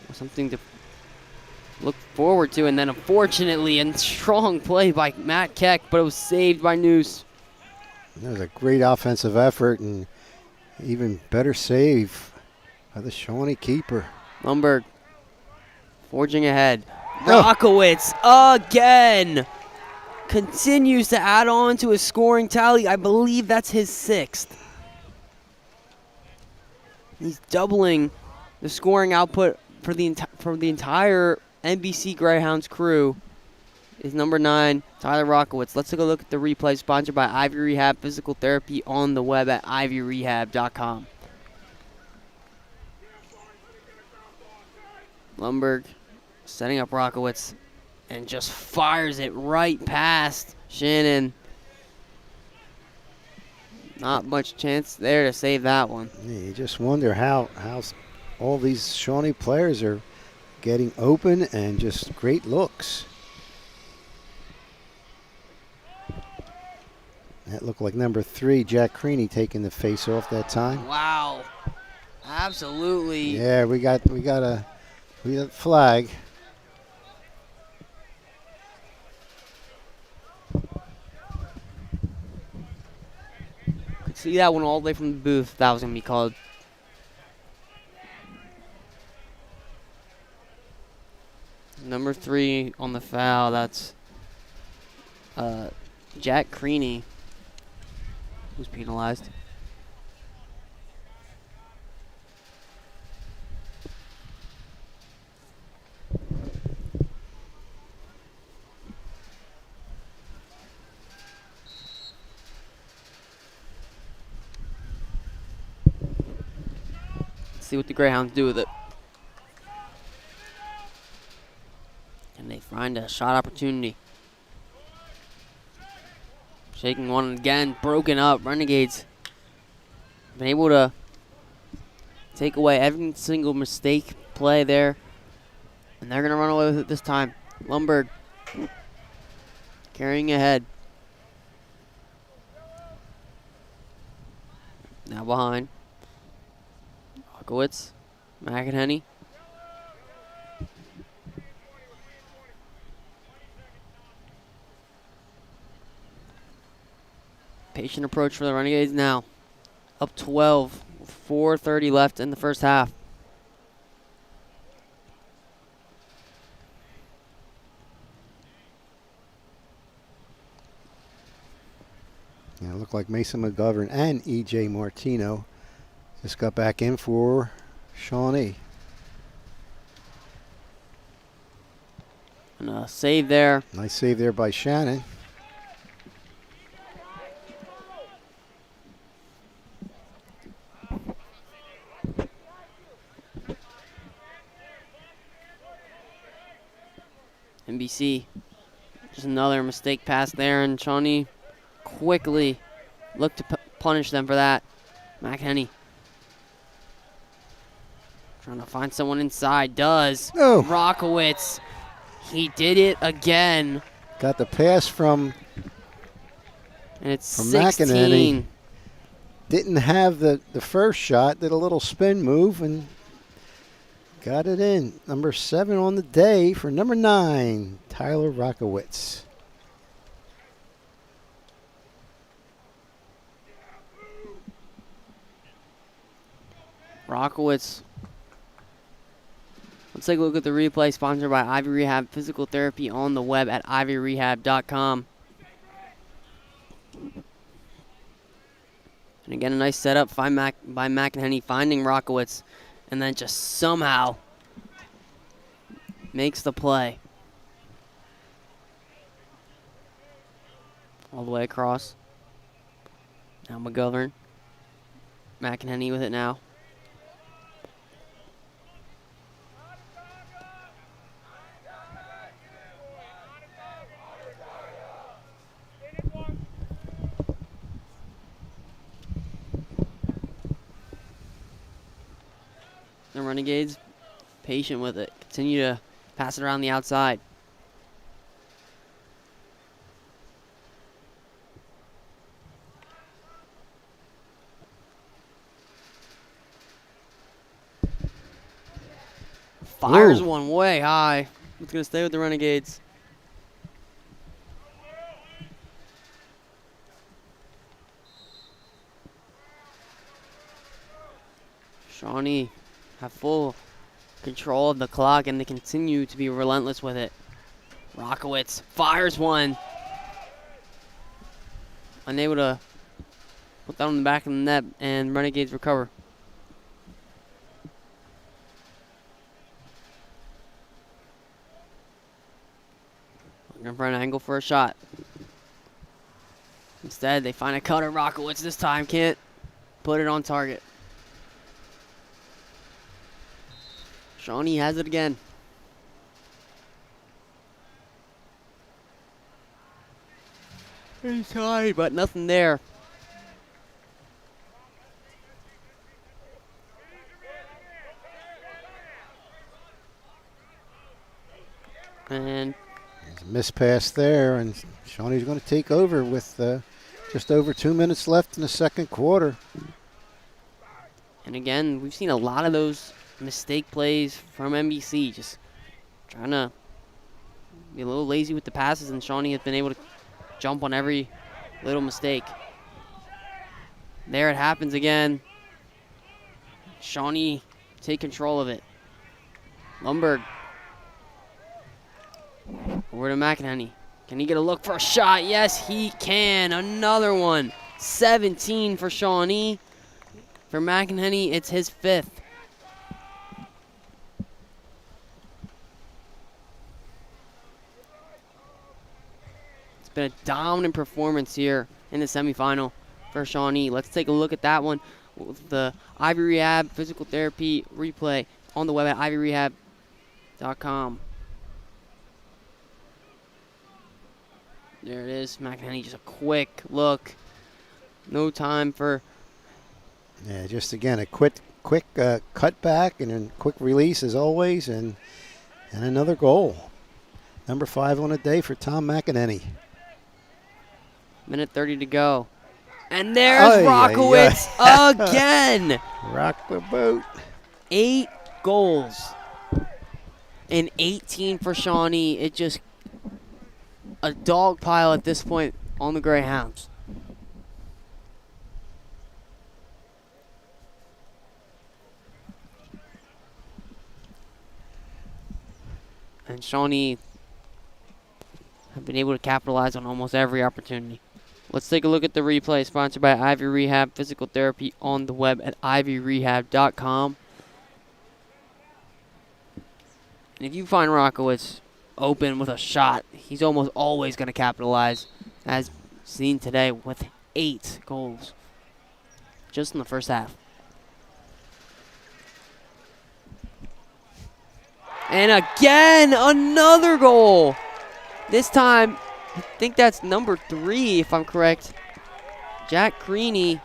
or something to look forward to. And then unfortunately, a strong play by Matt Keck, but it was saved by Noose. That was a great offensive effort and even better save by the Shawnee keeper. Lundberg forging ahead. Oh. Rockowitz again continues to add on to his scoring tally. I believe that's his 6th. He's doubling the scoring output for the entire NBC Greyhounds crew. Is number 9, Tyler Rockowitz. Let's take a look at the replay, sponsored by Ivy Rehab Physical Therapy on the web at ivyrehab.com. Lundberg setting up Rockowitz and just fires it right past Shannon. Not much chance there to save that one. Yeah, you just wonder how all these Shawnee players are getting open and just great looks. That looked like number 3, Jack Creaney, taking the face off that time. Wow. Absolutely. Yeah, we got a flag. Could see that one all the way from the booth. That was going to be called. Number 3 on the foul. That's Jack Creaney, who's penalized. See what the Greyhounds do with it. And they find a shot opportunity. Shaking one again, broken up. Renegades been able to take away every single mistake play there. And they're going to run away with it this time. Lundberg carrying ahead. Now behind. Rockowitz, McEnhenny. Patient approach for the Renegades now. Up 12, 4:30 left in the first half. Yeah, it looked like Mason McGovern and E.J. Martino just got back in for Shawnee. And a save there. Nice save there by Shannon. NBC, just another mistake pass there, and Shawnee quickly looked to punish them for that. McEnhenny trying to find someone inside, does. Oh. Rockowitz, he did it again. Got the pass from And it's From 16. McEnhenny. Didn't have the first shot, did a little spin move and got it in. Number 7 on the day for number 9, Tyler Rockowitz. Rockowitz. Let's take a look at the replay, sponsored by Ivy Rehab Physical Therapy on the web at ivyrehab.com. And again, a nice setup by McEnhenny, finding Rockowitz, and then just somehow makes the play. All the way across. Now McGovern. McEnhenny with it now. The Renegades patient with it. Continue to pass it around the outside. Fires one way high. It's going to stay with the Renegades. Shawnee have full control of the clock, and they continue to be relentless with it. Rockowitz fires one. Unable to put that on the back of the net, and Renegades recover. Looking for an angle for a shot. Instead, they find a cutter. Rockowitz this time can't put it on target. Shawnee has it again. He's tied, but nothing there. And there's a missed pass there, and Shawnee's going to take over with just over 2 minutes left in the second quarter. And again, we've seen a lot of those mistake plays from NBC, just trying to be a little lazy with the passes, and Shawnee has been able to jump on every little mistake. There it happens again. Shawnee take control of it. Lundberg over to McEnany. Can he get a look for a shot? Yes, he can. Another one. 17 for Shawnee. For McEnany, it's his 5th. It's been a dominant performance here in the semifinal for Shawnee. Let's take a look at that one with the Ivy Rehab physical therapy replay on the web at ivyrehab.com. There it is. McEnany, just a quick look. No time for... Yeah, just again a quick cut back and then quick release as always, and another goal. Number 5 on the day for Tom McEnany. Minute 30 to go. And there's Rockowitz again. Rock the boat. 8 goals and 18 for Shawnee. It just a dog pile at this point on the Greyhounds. And Shawnee have been able to capitalize on almost every opportunity. Let's take a look at the replay, sponsored by Ivy Rehab Physical Therapy on the web at ivyrehab.com. And if you find Rockowitz open with a shot, he's almost always going to capitalize, as seen today with 8 goals just in the first half. And again, another goal. This time, I think that's number 3, if I'm correct. Jack Creaney.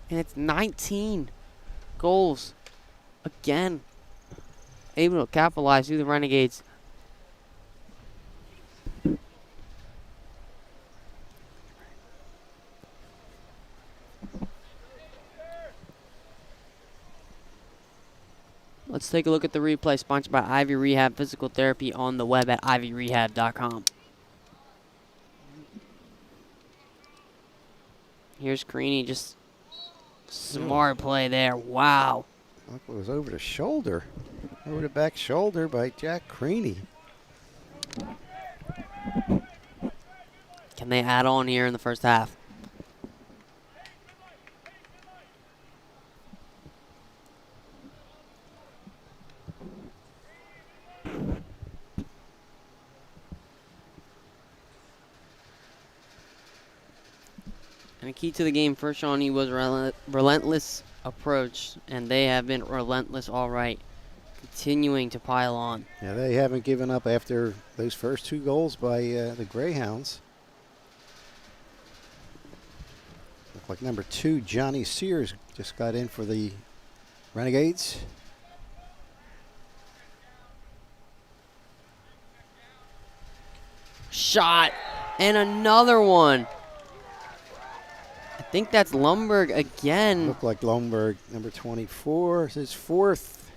And it's 19 goals. Again, able to capitalize through the Renegades. Let's take a look at the replay, sponsored by Ivy Rehab Physical Therapy on the web at ivyrehab.com. Here's Creaney, just smart play there. Wow. It was over the shoulder, over the back shoulder by Jack Creaney. Can they add on here in the first half? And a key to the game for Shawnee was relentless approach, and they have been relentless all right, continuing to pile on. Yeah, they haven't given up after those first 2 goals by the Greyhounds. Looked like number 2, Johnny Sears, just got in for the Renegades. Shot. And another one. I think that's Lumberg again. Look like Lomberg, number 24, is his fourth.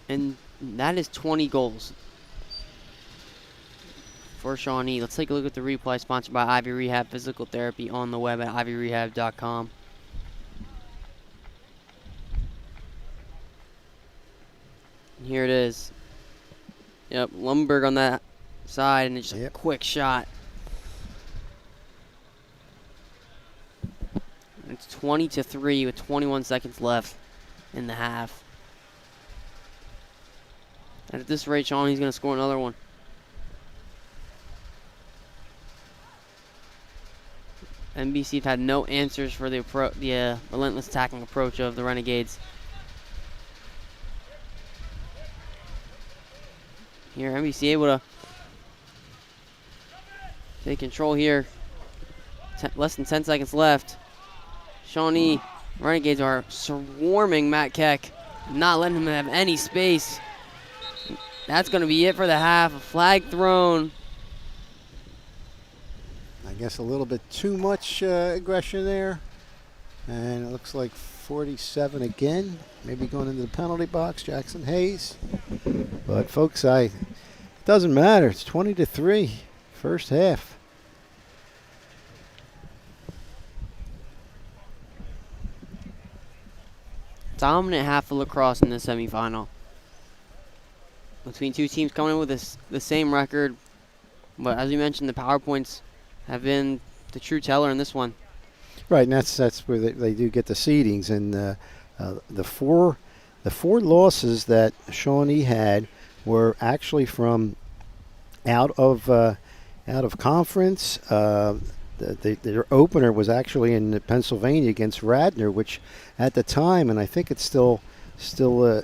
And that is 20 goals for Shawnee. Let's take a look at the replay, sponsored by Ivy Rehab Physical Therapy, on the web at ivyrehab.com. Here it is. Yep, Lumberg on that side, and it's just a quick shot. It's 20-3 with 21 seconds left in the half. And at this rate, Shawnee's going to score another one. NBC have had no answers for the relentless attacking approach of the Renegades. Here, NBC able to take control here. Less than 10 seconds left. Shawnee Renegades are swarming Matt Keck, not letting him have any space. That's going to be it for the half. A flag thrown. I guess a little bit too much aggression there. And it looks like 47 again. Maybe going into the penalty box, Jackson Hayes. But folks, it doesn't matter. It's 20-3, first half. Dominant half of lacrosse in the semifinal. Between two teams coming in with the same record. But as you mentioned, the PowerPoints have been the true teller in this one. Right, and that's where they do get the seedings. And the four losses that Shawnee had were actually from out of conference. Their opener was actually in Pennsylvania against Radnor, which at the time, and I think it's still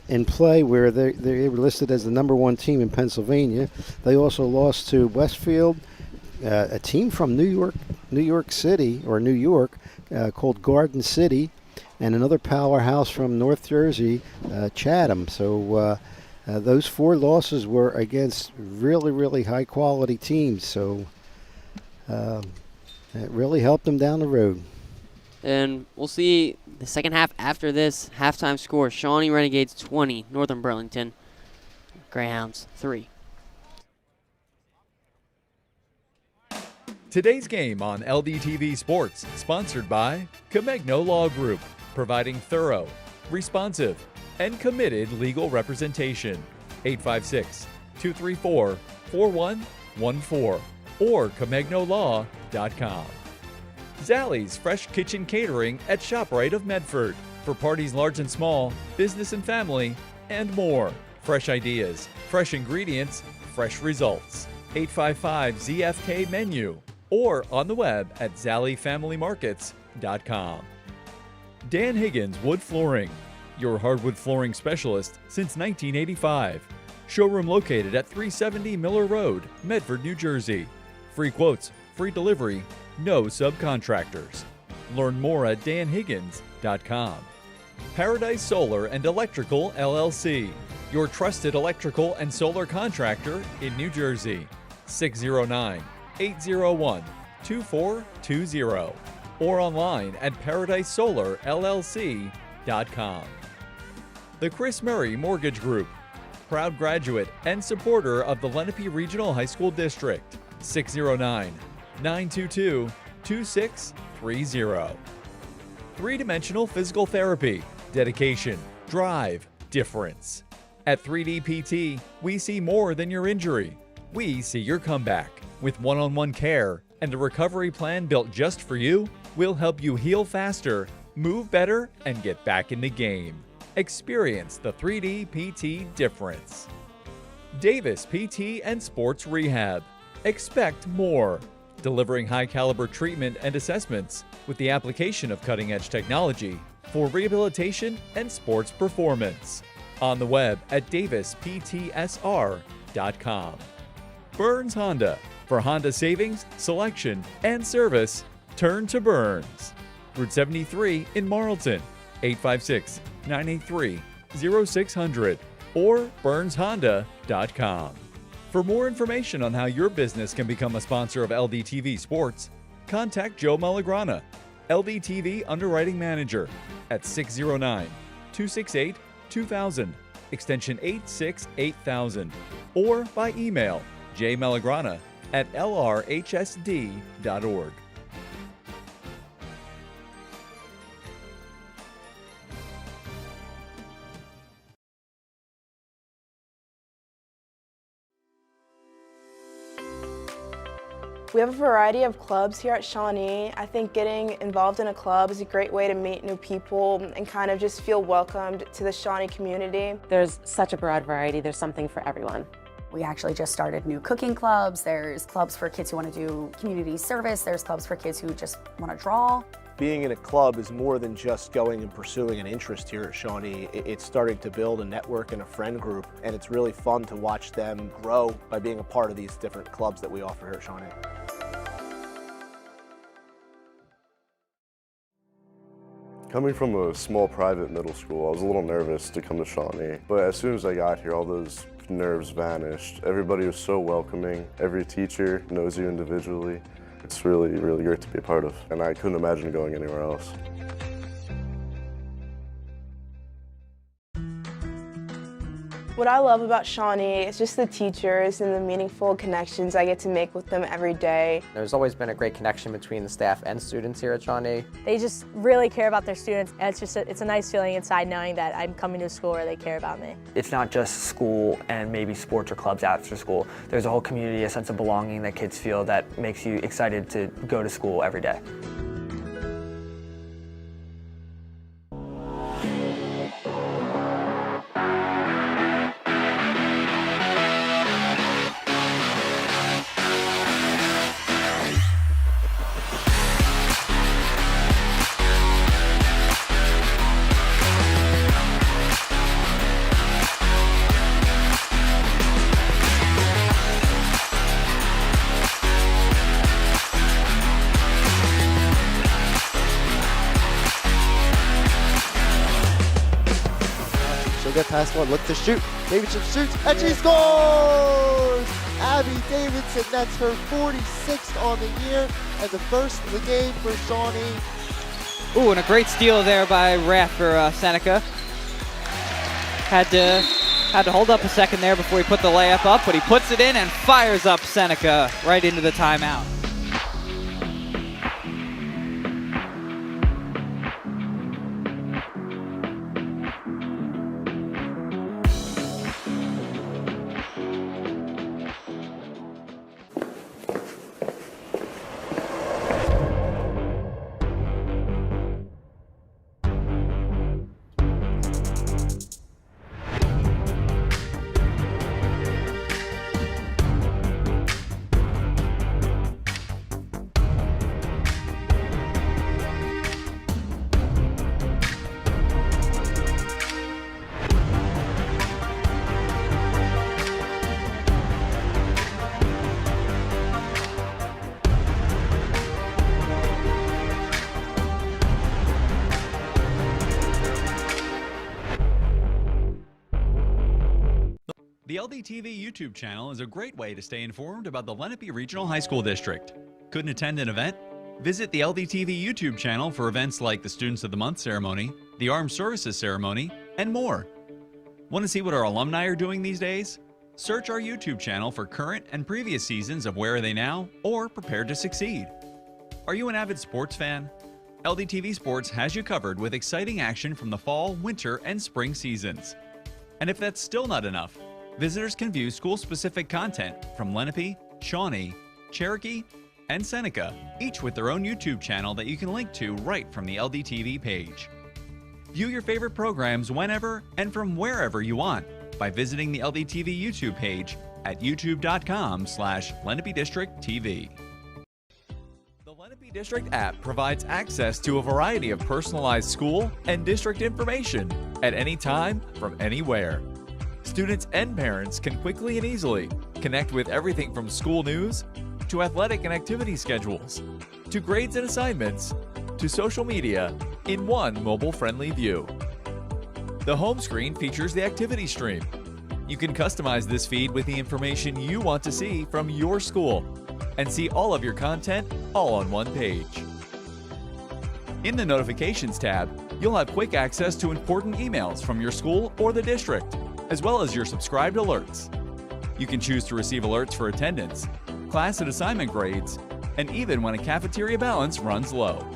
in play, where they were listed as the number one team in Pennsylvania. They also lost to Westfield, a team from New York City, or New York, called Garden City, and another powerhouse from North Jersey, Chatham. So those four losses were against really, really high-quality teams. So it really helped them down the road. And we'll see the second half after this halftime score. Shawnee Renegades 20, Northern Burlington Greyhounds 3. Today's game on LDTV Sports, sponsored by Comegno Law Group, providing thorough, responsive, and committed legal representation. 856-234-4114 or ComegnoLaw.com. Zallie's Fresh Kitchen Catering at ShopRite of Medford for parties large and small, business and family, and more. Fresh ideas, fresh ingredients, fresh results. 855-ZFK Menu or on the web at ZallieFamilyMarkets.com. Dan Higgins Wood Flooring, your hardwood flooring specialist since 1985. Showroom located at 370 Miller Road, Medford, New Jersey. Free quotes, free delivery, no subcontractors. Learn more at danhiggins.com. Paradise Solar and Electrical LLC, your trusted electrical and solar contractor in New Jersey. 609-801-2420 or online at paradisesolarllc.com. The Chris Murray Mortgage Group, proud graduate and supporter of the Lenape Regional High School District. 609-922-2630. Three-dimensional physical therapy, dedication, drive, difference. At 3D PT, we see more than your injury. We see your comeback. With one-on-one care and a recovery plan built just for you, we'll help you heal faster, move better, and get back in the game. Experience the 3D PT difference. Davis PT and Sports Rehab. Expect more. Delivering high-caliber treatment and assessments with the application of cutting-edge technology for rehabilitation and sports performance. On the web at davisptsr.com. Burns Honda. For Honda savings, selection, and service, turn to Burns. Route 73 in Marlton, 856-983-0600, or BurnsHonda.com. For more information on how your business can become a sponsor of LDTV Sports, contact Joe Malagrana, LDTV Underwriting Manager, at 609-268-2000, extension 868,000, or by email jmalagrana@lrhsd.org. We have a variety of clubs here at Shawnee. I think getting involved in a club is a great way to meet new people and kind of just feel welcomed to the Shawnee community. There's such a broad variety. There's something for everyone. We actually just started new cooking clubs. There's clubs for kids who want to do community service. There's clubs for kids who just want to draw. Being in a club is more than just going and pursuing an interest here at Shawnee. It's starting to build a network and a friend group, and it's really fun to watch them grow by being a part of these different clubs that we offer here at Shawnee. Coming from a small private middle school, I was a little nervous to come to Shawnee, but as soon as I got here, all those nerves vanished. Everybody was so welcoming. Every teacher knows you individually. It's really, really great to be a part of, and I couldn't imagine going anywhere else. What I love about Shawnee is just the teachers and the meaningful connections I get to make with them every day. There's always been a great connection between the staff and students here at Shawnee. They just really care about their students, and it's a nice feeling inside knowing that I'm coming to a school where they care about me. It's not just school and maybe sports or clubs after school. There's a whole community, a sense of belonging that kids feel that makes you excited to go to school every day. She'll get past one, look to shoot. Davidson shoots, and she scores! Abby Davidson, that's her 46th on the year, and the first of the game for Shawnee. Ooh, and a great steal there by Rath for Seneca. Had to hold up a second there before he put the layup up, but he puts it in and fires up Seneca right into the timeout. The LDTV YouTube channel is a great way to stay informed about the Lenape Regional High School District. Couldn't attend an event? Visit the LDTV YouTube channel for events like the Students of the Month ceremony, the Armed Services ceremony, and more. Want to see what our alumni are doing these days? Search our YouTube channel for current and previous seasons of Where Are They Now or Prepare to Succeed. Are you an avid sports fan? LDTV Sports has you covered with exciting action from the fall, winter, and spring seasons. And if that's still not enough, visitors can view school-specific content from Lenape, Shawnee, Cherokee, and Seneca, each with their own YouTube channel that you can link to right from the LDTV page. View your favorite programs whenever and from wherever you want by visiting the LDTV YouTube page at youtube.com/Lenape District TV. The Lenape District app provides access to a variety of personalized school and district information at any time from anywhere. Students and parents can quickly and easily connect with everything from school news to athletic and activity schedules, to grades and assignments, to social media in one mobile-friendly view. The home screen features the activity stream. You can customize this feed with the information you want to see from your school and see all of your content all on one page. In the Notifications tab, you'll have quick access to important emails from your school or the district, as well as your subscribed alerts. You can choose to receive alerts for attendance, class and assignment grades, and even when a cafeteria balance runs low.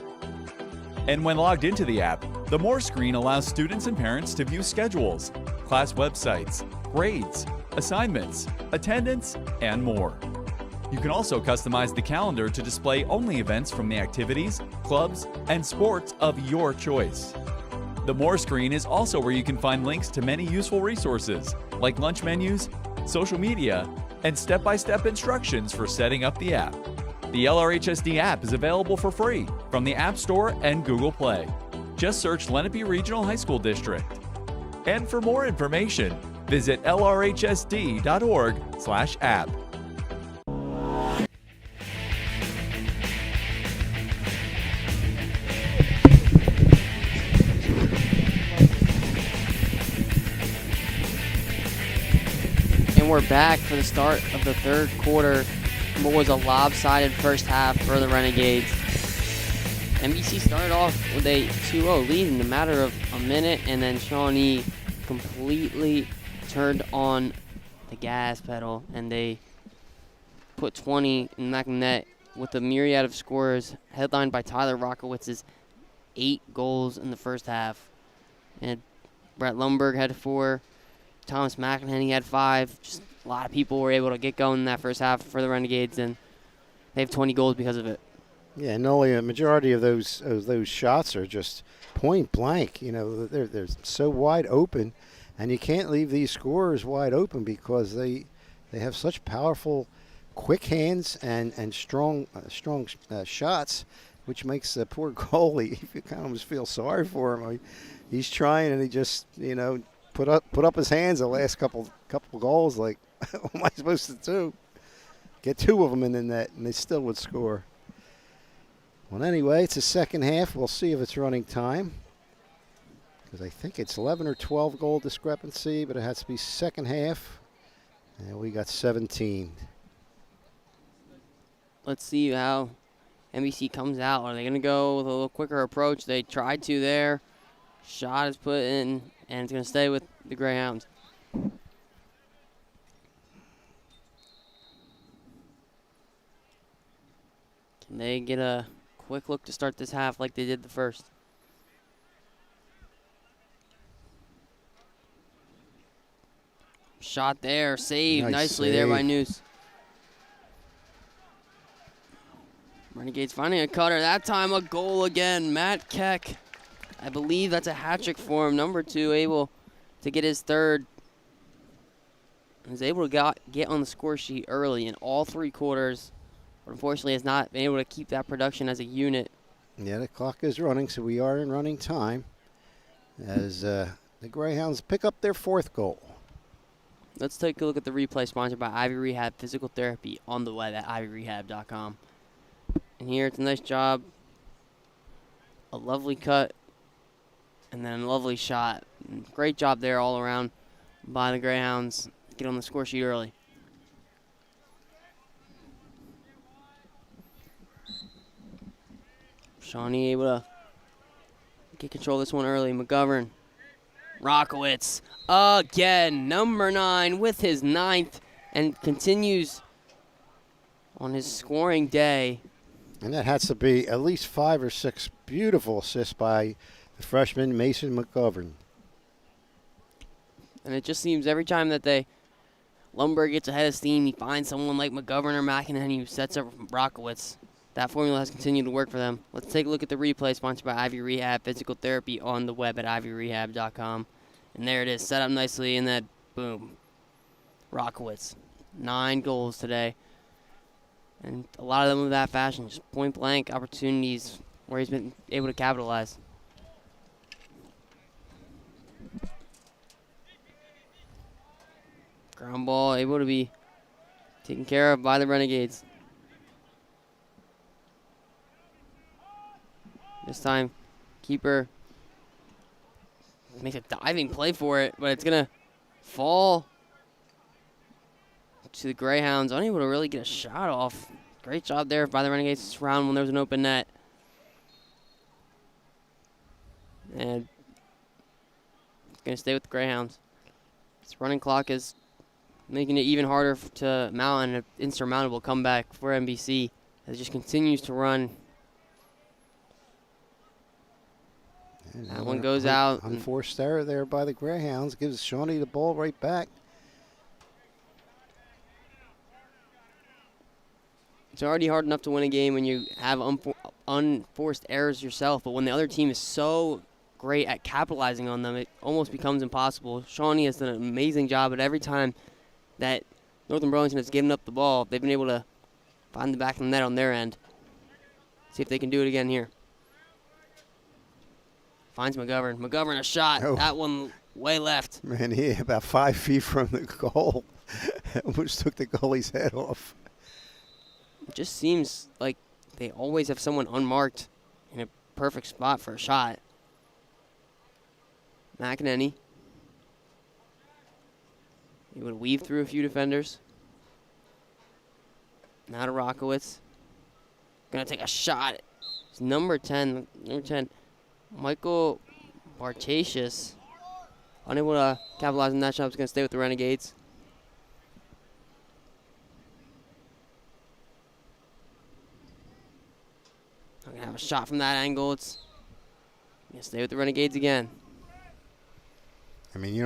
And when logged into the app, the More screen allows students and parents to view schedules, class websites, grades, assignments, attendance, and more. You can also customize the calendar to display only events from the activities, clubs, and sports of your choice. The More screen is also where you can find links to many useful resources, like lunch menus, social media, and step-by-step instructions for setting up the app. The LRHSD app is available for free from the App Store and Google Play. Just search Lenape Regional High School District. And for more information, visit lrhsd.org/app. And we're back for the start of the third quarter. What was a lopsided first half for the Renegades. NBC started off with a 2-0 lead in a matter of a minute, and then Shawnee completely turned on the gas pedal, and they put 20 in the back of the net with a myriad of scores, headlined by Tyler Rockowitz's 8 goals in the first half. And Brett Lundberg had 4. Thomas McEnany had 5. Just a lot of people were able to get going in that first half for the Renegades, and they have 20 goals because of it. Yeah, and only a majority of those shots are just point blank. You know, they're so wide open, and you can't leave these scorers wide open because they have such powerful, quick hands and strong shots, which makes the poor goalie, you kind of almost feel sorry for him. I mean, he's trying, and he just put up his hands the last couple goals. Like, what am I supposed to do? Get 2 of them in the net, and they still would score. Well, anyway, it's the second half. We'll see if it's running time, because I think it's 11 or 12 goal discrepancy, but it has to be second half, and we got 17. Let's see how NBC comes out. Are they going to go with a little quicker approach? They tried to there. Shot is put in, and it's going to stay with the Greyhounds. Can they get a quick look to start this half like they did the first? Shot there, saved nicely there by Noose. Renegades finding a cutter. That time a goal again. Matt Keck. I believe that's a hat trick for him. Number 2, able to get his third. He's able to get on the score sheet early in all 3 quarters, but unfortunately has not been able to keep that production as a unit. Yeah, the clock is running, so we are in running time as the Greyhounds pick up their 4th goal. Let's take a look at the replay sponsored by Ivy Rehab Physical Therapy on the web at ivyrehab.com. And here it's a nice job. A lovely cut. And then a lovely shot. Great job there all around by the Greyhounds. Get on the score sheet early. Shawnee able to get control of this one early. McGovern. Rockowitz again. Number 9 with his 9th and continues on his scoring day. And that has to be at least 5 or 6 beautiful assists by the freshman Mason McGovern. And it just seems every time that Lundberg gets ahead of steam, he finds someone like McGovern or McEnany who sets up Rockowitz. That formula has continued to work for them. Let's take a look at the replay sponsored by Ivy Rehab Physical Therapy on the web at ivyrehab.com. And there it is, set up nicely, and then boom. Rockowitz. 9 goals today. And a lot of them in that fashion, just point blank opportunities where he's been able to capitalize. Ground ball able to be taken care of by the Renegades. This time, keeper makes a diving play for it, but it's going to fall to the Greyhounds. Unable to really get a shot off. Great job there by the Renegades to surround when there was an open net. And it's going to stay with the Greyhounds. This running clock is making it even harder to mount an insurmountable comeback for NBC as it just continues to run. And that one goes out. Unforced error there by the Greyhounds. Gives Shawnee the ball right back. It's already hard enough to win a game when you have unforced errors yourself, but when the other team is so great at capitalizing on them, it almost becomes impossible. Shawnee has done an amazing job at every time that Northern Burlington has given up the ball. They've been able to find the back of the net on their end. See if they can do it again here. Finds McGovern. McGovern a shot. Oh. That one way left. Man, he about 5 feet from the goal. Almost took the goalie's head off. It just seems like they always have someone unmarked in a perfect spot for a shot. McEnany. He would weave through a few defenders. Now to Rockowitz. Gonna take a shot. It's number 10. Michael Bartasius. Unable to capitalize on that shot. He's gonna stay with the Renegades. I'm gonna have a shot from that angle. It's gonna stay with the Renegades again. I mean, you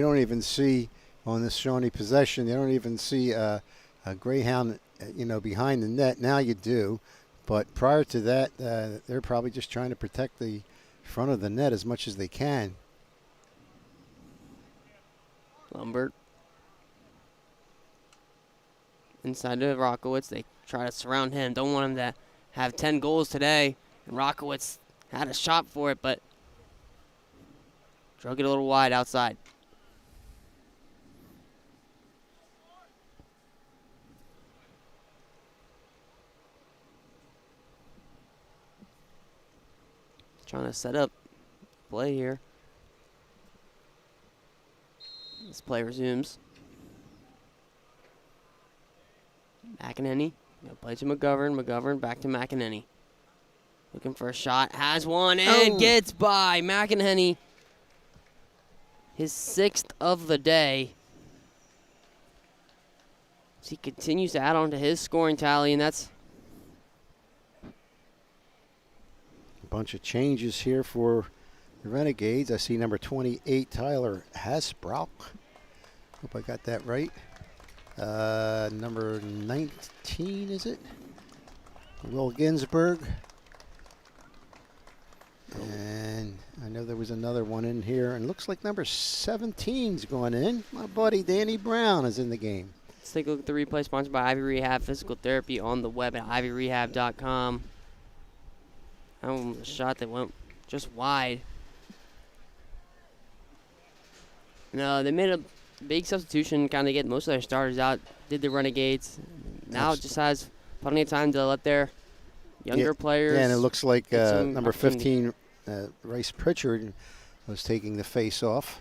don't even see on this Shawnee possession. You don't even see a Greyhound, behind the net. Now you do, but prior to that, they're probably just trying to protect the front of the net as much as they can. Lumbert. Inside to Rockowitz. They try to surround him. Don't want him to have 10 goals today. And Rockowitz had a shot for it, but drug it a little wide outside. Trying to set up play here. This play resumes. McEnany. Gonna play to McGovern. McGovern back to McEnany. Looking for a shot. Has one and gets by. McEnany. His 6th of the day. As he continues to add on to his scoring tally, and that's A bunch of changes here for the Renegades. I see number 28, Tyler Hasbrock. Hope I got that right. Number 19, is it? Will Ginsburg. And I know there was another one in here. And looks like number 17's going in. My buddy Danny Brown is in the game. Let's take a look at the replay sponsored by Ivy Rehab Physical Therapy on the web at ivyrehab.com. A shot that went just wide. No, they made a big substitution, kind of get most of their starters out. Did the Renegades. Now it just has plenty of time to let their younger players. Yeah, and it looks like number 15, Rice Pritchard, was taking the face off.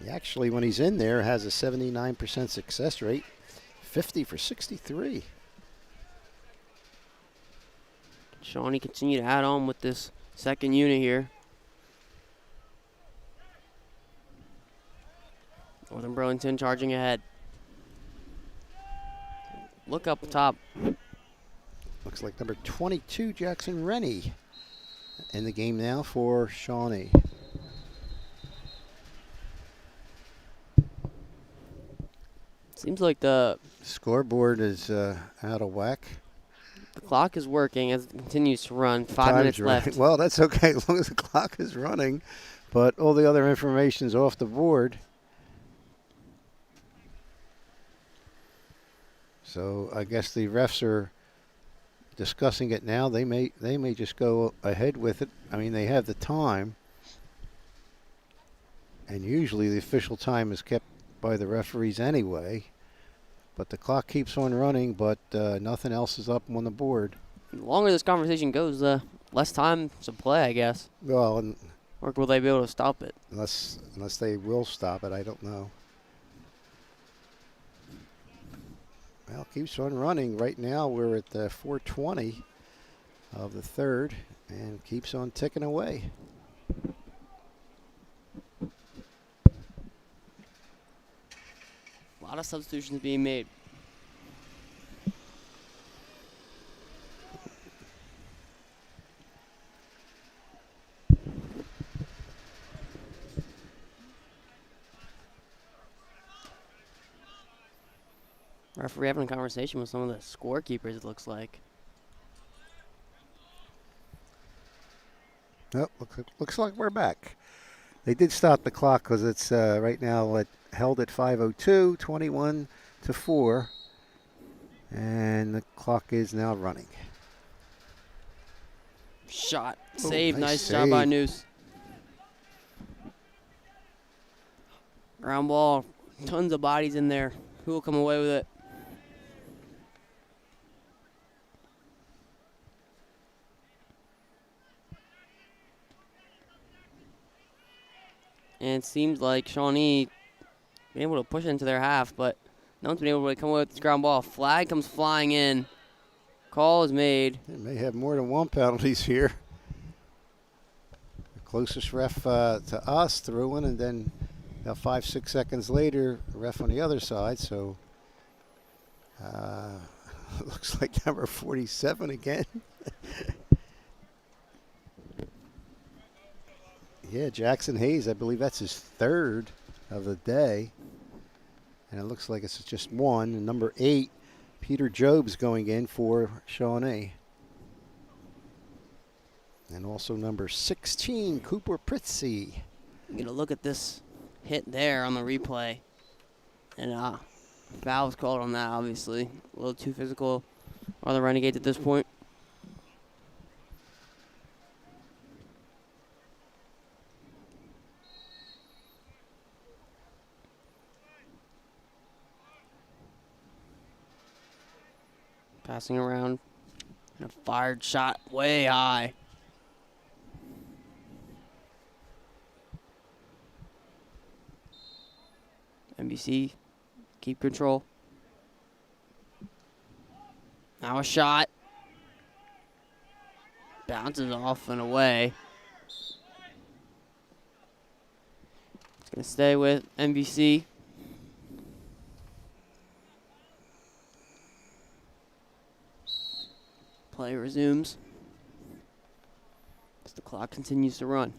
He actually, when he's in there, has a 79% success rate, 50 for 63. Shawnee continue to add on with this second unit here. Northern Burlington charging ahead. Look up top. Looks like number 22, Jackson Rennie, in the game now for Shawnee. Seems like the scoreboard is out of whack. The clock is working as it continues to run. 5 minutes left. Well, that's okay as long as the clock is running, but all the other information's off the board. So I guess the refs are discussing it now. They may just go ahead with it. I mean, they have the time, and usually the official time is kept by the referees anyway. But the clock keeps on running, but nothing else is up on the board. The longer this conversation goes, the less time to play, I guess. Well, and or will they be able to stop it? Unless they will stop it, I don't know. Well, keeps on running. Right now we're at 4:20 of the third and keeps on ticking away. A lot of substitutions being made. Referee having a conversation with some of the scorekeepers, it looks like. Oh, looks like we're back. They did stop the clock because it's right now held at 5:02, 21-4, and the clock is now running. Shot. Oh, Save. nice Job by save. Noose. Ground ball. Tons of bodies in there. Who will come away with it? And it seems like Shawnee been able to push it into their half, but no one's been able to come away with this ground ball. Flag comes flying in. Call is made. They may have more than one penalties here. The closest ref to us threw one, and then about 5-6 seconds later, the ref on the other side. So looks like number 47 again. Yeah, Jackson Hayes, I believe that's his third of the day. And it looks like it's just one. And number 8, Peter Jobs going in for Shawnee. And also number 16, Cooper Pritzy. I'm going to look at this hit there on the replay. And foul was called on that, obviously. A little too physical on the Renegades at this point. Passing around. And a fired shot way high. NBC, keep control. Now a shot. Bounces off and away. It's going to stay with NBC. Play resumes as the clock continues to run.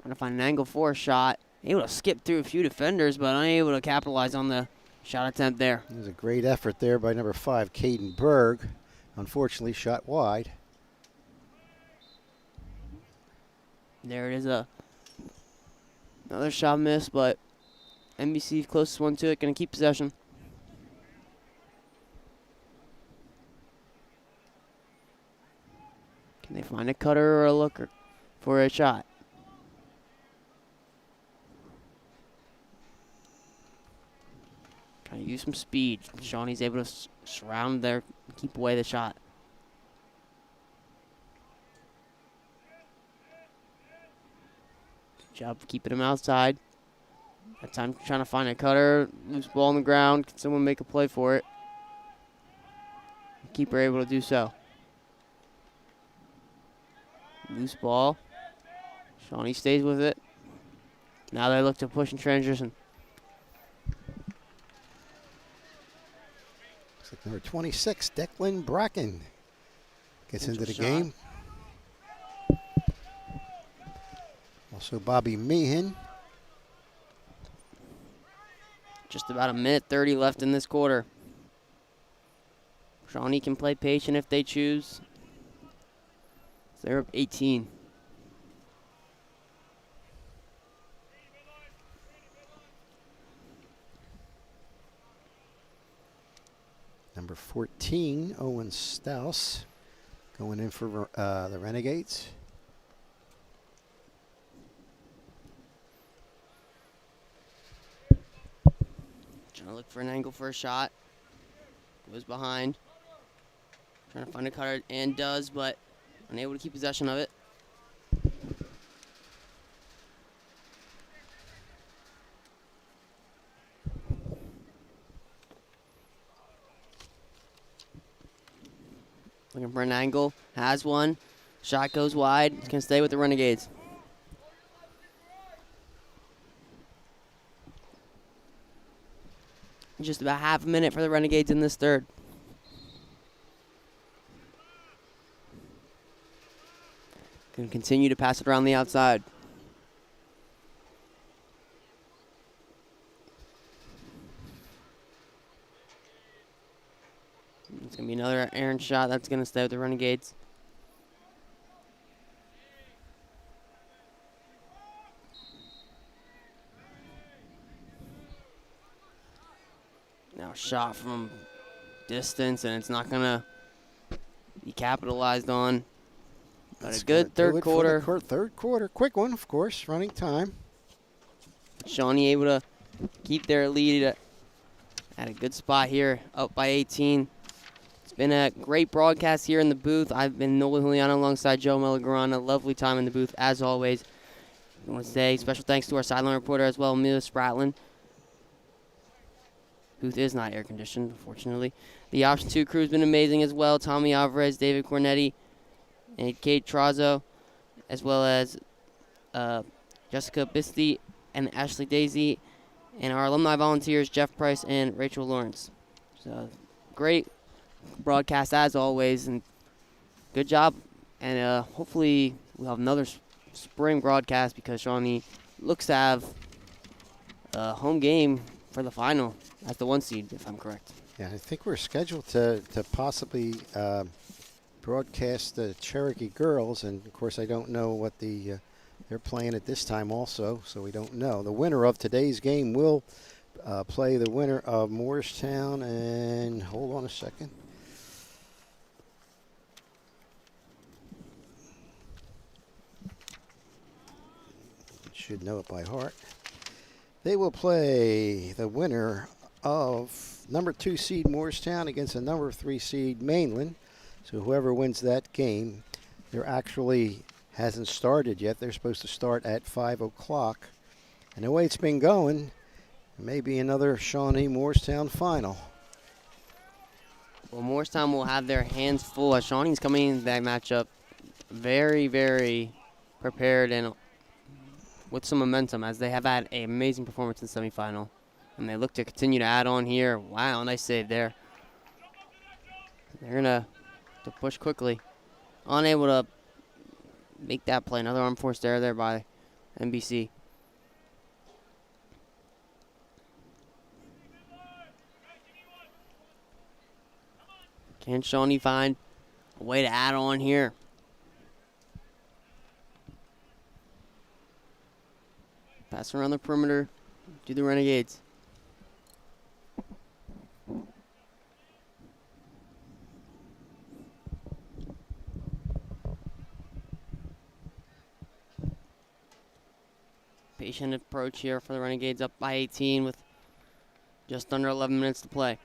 Trying to find an angle for a shot. Able to skip through a few defenders, but unable to capitalize on the shot attempt there. It was a great effort there by number 5, Caden Berg. Unfortunately, shot wide. There it is, another shot miss, but NBC closest one to it, going to keep possession. Can they find a cutter or a looker for a shot? Trying to use some speed. Shawnee's able to surround there, keep away the shot. Good job of keeping him outside. That time trying to find a cutter, loose ball on the ground. Can someone make a play for it? Keeper able to do so. Loose ball. Shawnee stays with it. Now they look to push in transition. Looks like number 26, Declan Bracken, gets into the Shot. game. Also Bobby Meehan. Just about 1:30 left in this quarter. Shawnee can play patient if they choose. They're up 18. Number 14, Owen Stouse, going in for the Renegades. Trying to look for an angle for a shot. Goes behind. Trying to find a cutter, and does, but unable to keep possession of it. Looking for an angle, has one. Shot goes wide. It's going to stay with the Renegades. Just about half a minute for the Renegades in this third. Can continue to pass it around the outside. It's going to be another errant shot. That's going to stay with the Renegades. Now a shot from distance, and it's not going to be capitalized on. But That's a good third quarter. Third quarter. Quick one, of course, running time. Shawnee able to keep their lead at a good spot here, up by 18. It's been a great broadcast here in the booth. I've been Nolan Juliano alongside Joe Melagran. A lovely time in the booth, as always. I want to say special thanks to our sideline reporter as well, Amelia Spratlin. Booth is not air conditioned, unfortunately. The Option 2 crew has been amazing as well. Tommy Alvarez, David Cornetti, and Kate Trazo, as well as Jessica Bisty and Ashley Daisy, and our alumni volunteers, Jeff Price and Rachel Lawrence. So great broadcast as always, and good job. And hopefully we'll have another spring broadcast because Shawnee looks to have a home game for the final as the 1 seed, if I'm correct. Yeah, I think we're scheduled to possibly broadcast the Cherokee girls, and of course I don't know what they're playing at this time also, so we don't know. The winner of today's game will play the winner of Morristown, and hold on a second. Should know it by heart. They will play the winner of number 2 seed Morristown against the number 3 seed Mainland. So whoever wins that game, they're actually hasn't started yet. They're supposed to start at 5 o'clock. And the way it's been going, it may be another Shawnee-Morristown final. Well, Morristown will have their hands full as Shawnee's coming into that matchup very, very prepared and with some momentum, as they have had an amazing performance in the semifinal. And they look to continue to add on here. Wow, nice save there. They're going to push quickly. Unable to make that play. Another arm forced error there by NBC. Can Shawnee find a way to add on here? Pass around the perimeter to the Renegades. Patient approach here for the Renegades, up by 18 with just under 11 minutes to play.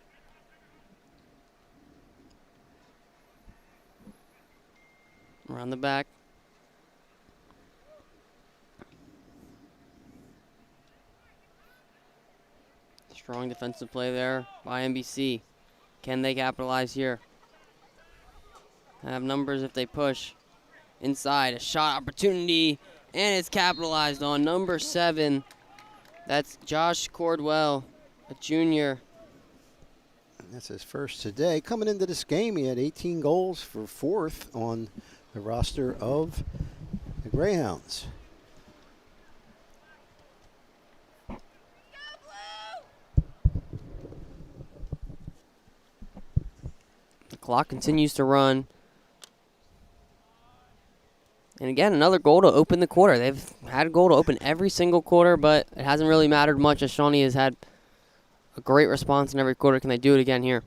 Around the back. Strong defensive play there by NBC. Can they capitalize here? Have numbers if they push. Inside, a shot opportunity, and it's capitalized on. Number 7, that's Josh Cordwell, a junior. And that's his first today. Coming into this game, he had 18 goals for 4th on the roster of the Greyhounds. The clock continues to run. And again, another goal to open the quarter. They've had a goal to open every single quarter, but it hasn't really mattered much as Shawnee has had a great response in every quarter. Can they do it again here?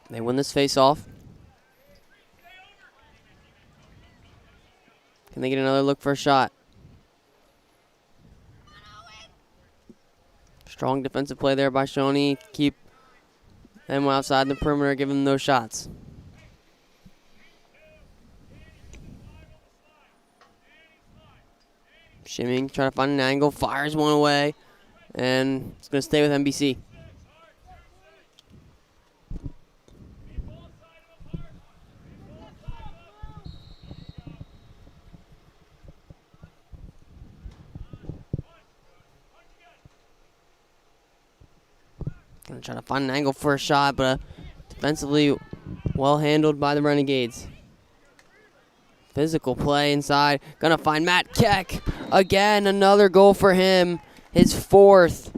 They win this face-off. Can they get another look for a shot? Strong defensive play there by Shawnee. Keep them outside the perimeter, give them those shots. Shimming, trying to find an angle, fires one away, and it's going to stay with NBC. Going to try to find an angle for a shot, but defensively well handled by the Renegades. Physical play inside. Gonna find Matt Keck. Again, another goal for him. His fourth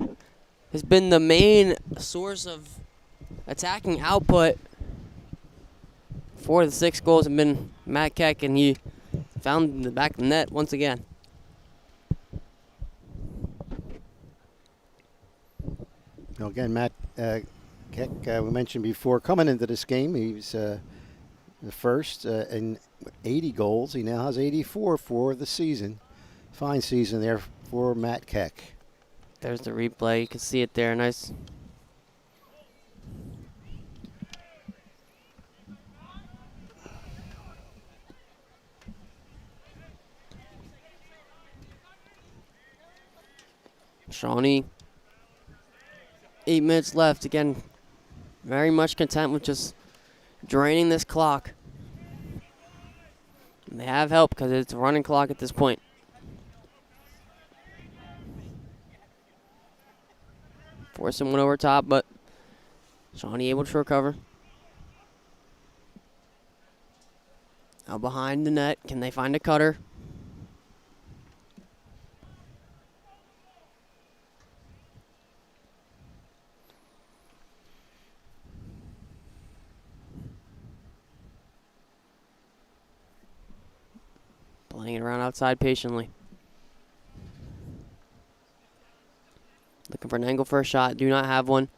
has been the main source of attacking output. 4 of the 6 goals have been Matt Keck, and he found the back of the net once again. Now again, Matt Keck, we mentioned before, coming into this game, he was the first in 80 goals. He now has 84 for the season. Fine season there for Matt Keck. There's the replay. You can see it there. Nice. Shawnee. 8 minutes left. Again, very much content with just draining this clock. And they have help because it's a running clock at this point. Forcing one over top, but Shawnee able to recover. Now behind the net, can they find a cutter? Playing it around outside patiently. Looking for an angle for a shot. Do not have one.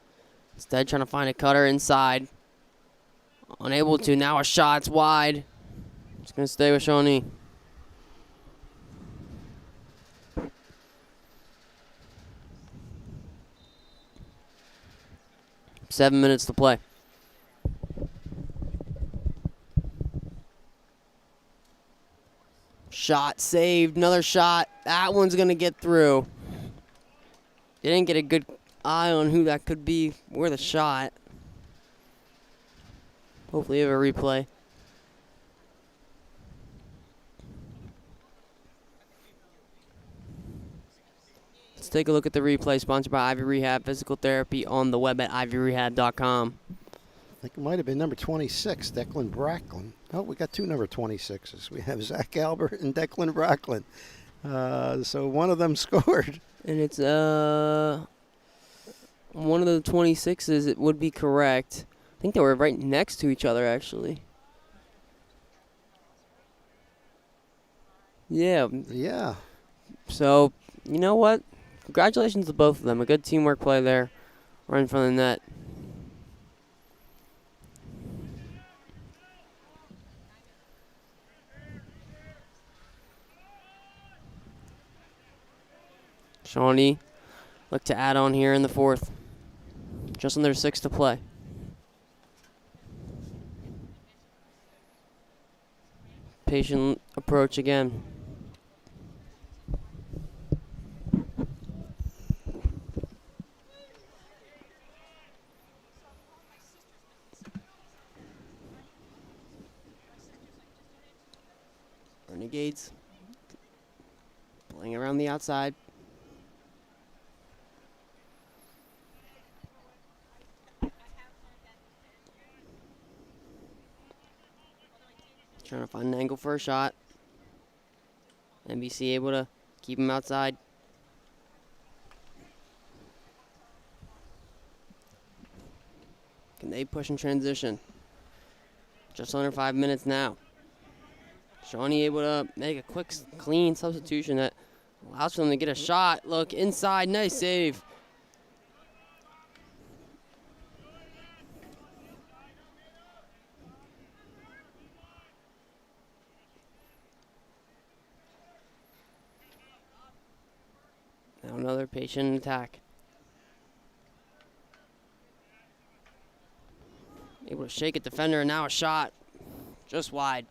Instead, trying to find a cutter inside. Unable to. Now a shot's wide. It's going to stay with Shawnee. Seven minutes to play. Shot saved. Another shot. That one's going to get through. They didn't get a good eye on who that could be or the shot. Hopefully, you have a replay. Let's take a look at the replay, sponsored by Ivy Rehab Physical Therapy on the web at ivyrehab.com. I think it might have been number 26, Declan Bracklin. Oh, we got two number 26s. We have Zach Albert and Declan Bracklin. So one of them scored. And it's one of the 26s, it would be correct. I think they were right next to each other, actually. Yeah. Yeah. So, you know what? Congratulations to both of them. A good teamwork play there right in front of the net. Shawnee look to add on here in the fourth. Just under 6 to play. Patient approach again. Renegades playing around the outside. Trying to find an angle for a shot. NBC able to keep him outside. Can they push in transition? Just under 5 minutes now. Shawnee able to make a quick, clean substitution that allows for them to get a shot. Look, inside, nice save. Now another patient attack. Able to shake a defender, and now a shot. Just wide.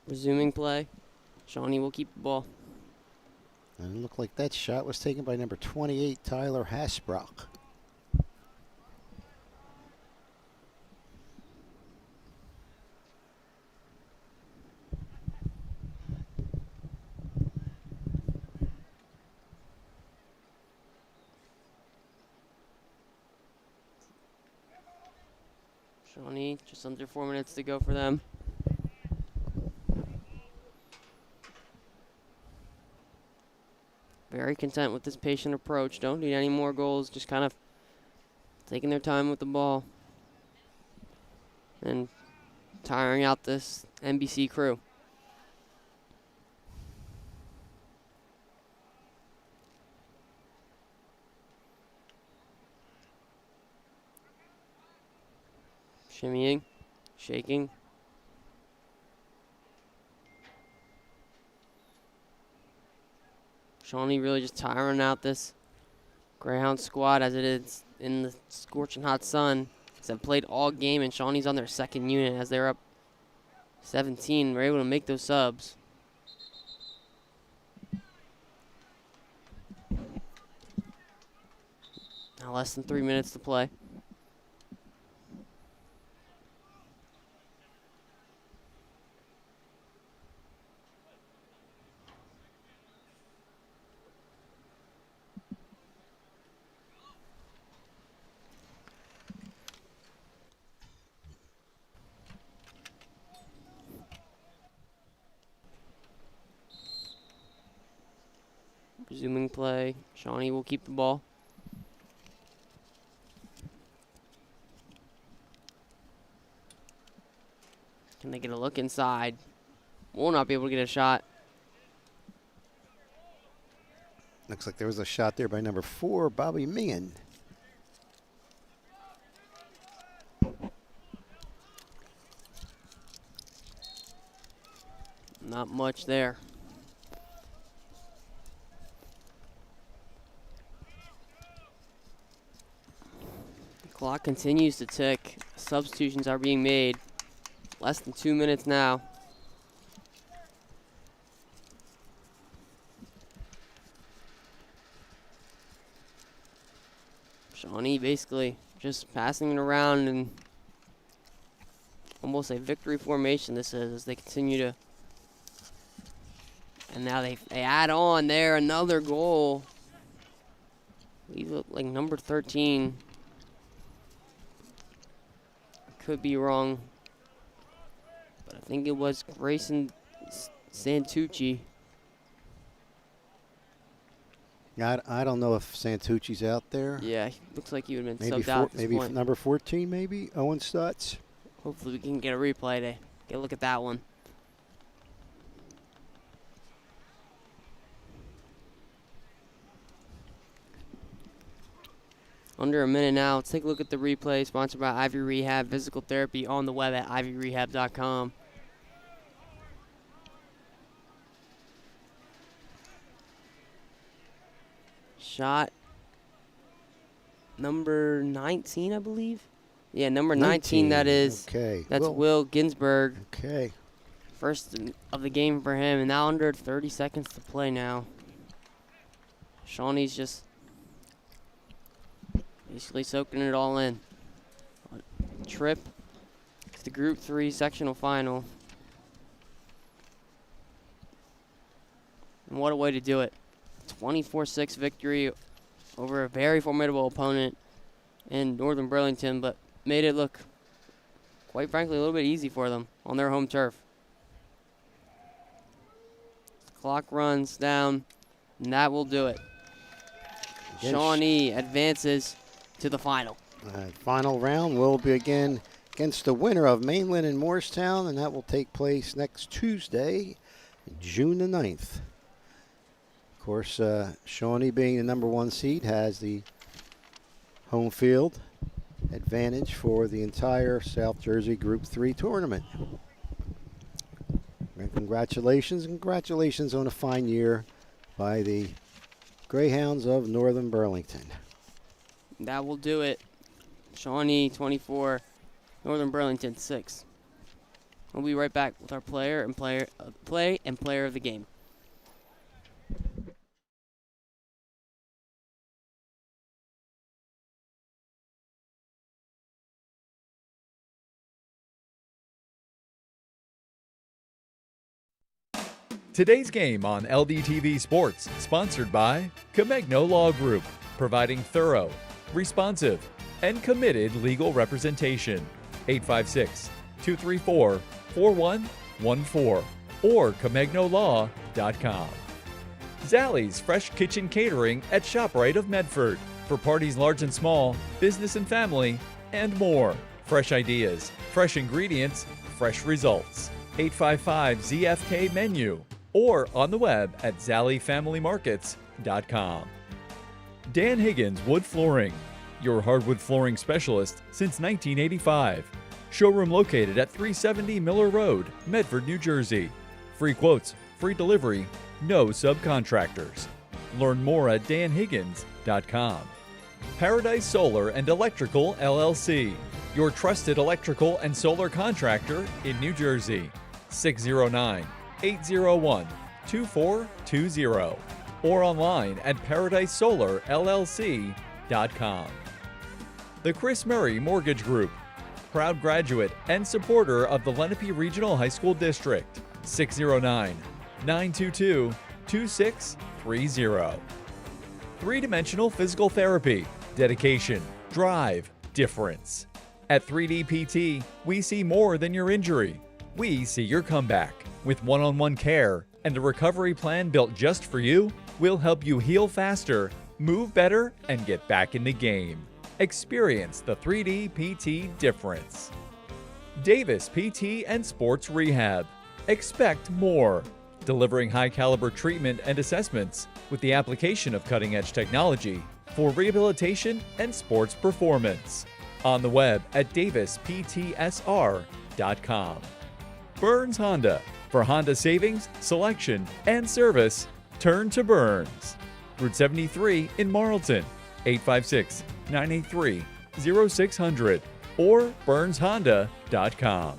Resuming play. Shawnee will keep the ball. And it looked like that shot was taken by number 28, Tyler Hasbrock. Shawnee, just under 4 minutes to go for them. Very content with this patient approach. Don't need any more goals. Just kind of taking their time with the ball. And tiring out this NBC crew. Shimmying, shaking. Shawnee really just tiring out this Greyhound squad as it is in the scorching hot sun. They've played all game, and Shawnee's on their second unit as they're up 17. We're able to make those subs. Now less than 3 minutes to play. Resuming play. Shawnee will keep the ball. Can they get a look inside? Will not be able to get a shot. Looks like there was a shot there by number 4, Bobby Meehan. Not much there. The clock continues to tick. Substitutions are being made. Less than 2 minutes now. Shawnee basically just passing it around and almost a victory formation this is as they continue to. And now they add on there another goal. These look like number 13. Could be wrong. But I think it was Grayson Santucci. I don't know if Santucci's out there. Yeah, looks like he would have been Maybe subbed out at this maybe point. number 14, maybe Owen Stutz. Hopefully we can get a replay to get a look at that one. Under a minute now. Let's take a look at the replay, sponsored by Ivy Rehab Physical Therapy on the web at ivyrehab.com. Shot number 19, I believe. Yeah, number 19 that is. Okay. That's Will Ginsberg. Okay. First of the game for him, and now under 30 seconds to play now. Shawnee's just basically soaking it all in. A trip to the Group 3 sectional final. And what a way to do it. 24-6 victory over a very formidable opponent in Northern Burlington, but made it look, quite frankly, a little bit easy for them on their home turf. Clock runs down, and that will do it. Shawnee advances to the final. Final round will be again against the winner of Mainland and Morristown, and that will take place next Tuesday, June the 9th. Of course, Shawnee, being the number 1 seed, has the home field advantage for the entire South Jersey Group 3 tournament. And congratulations on a fine year by the Greyhounds of Northern Burlington. That will do it. Shawnee 24, Northern Burlington 6. We'll be right back with our player and player of the game. Today's game on LDTV Sports, sponsored by Comegno Law Group, providing thorough, responsive, and committed legal representation. 856-234-4114 or ComegnoLaw.com. Zallie's Fresh Kitchen Catering at ShopRite of Medford for parties large and small, business and family, and more. Fresh ideas, fresh ingredients, fresh results. 855-ZFK Menu or on the web at ZallieFamilyMarkets.com. Dan Higgins Wood Flooring, your hardwood flooring specialist since 1985. Showroom located at 370 Miller Road, Medford, New Jersey. Free quotes, free delivery, no subcontractors. Learn more at danhiggins.com. Paradise Solar and Electrical LLC, your trusted electrical and solar contractor in New Jersey. 609-801-2420 or online at ParadiseSolarLLC.com. The Chris Murray Mortgage Group, proud graduate and supporter of the Lenape Regional High School District. 609-922-2630. Three-dimensional physical therapy, dedication, drive, difference. At 3D PT, we see more than your injury. We see your comeback. With one-on-one care and a recovery plan built just for you, we'll help you heal faster, move better, and get back in the game. Experience the 3D PT difference. Davis PT and Sports Rehab. Expect more. Delivering high-caliber treatment and assessments with the application of cutting-edge technology for rehabilitation and sports performance. On the web at davisptsr.com. Burns Honda. For Honda savings, selection, and service, turn to Burns. Route 73 in Marlton. 856-983-0600 or BurnsHonda.com.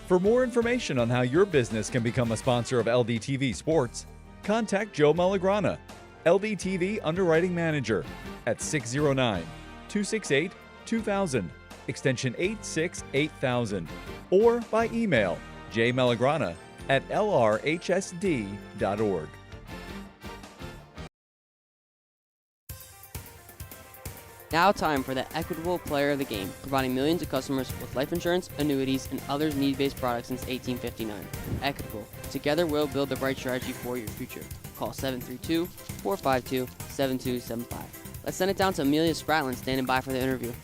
For more information on how your business can become a sponsor of LDTV Sports, contact Joe Malagrana, LDTV Underwriting Manager, at 609-268-2000, extension 868,000, or by email jmalagrana@lrhsd.org. Now time for the Equitable Player of the Game, providing millions of customers with life insurance, annuities, and other need-based products since 1859. Equitable. Together we'll build the right strategy for your future. Call 732-452-7275. Let's send it down to Amelia Spratlin standing by for the interview.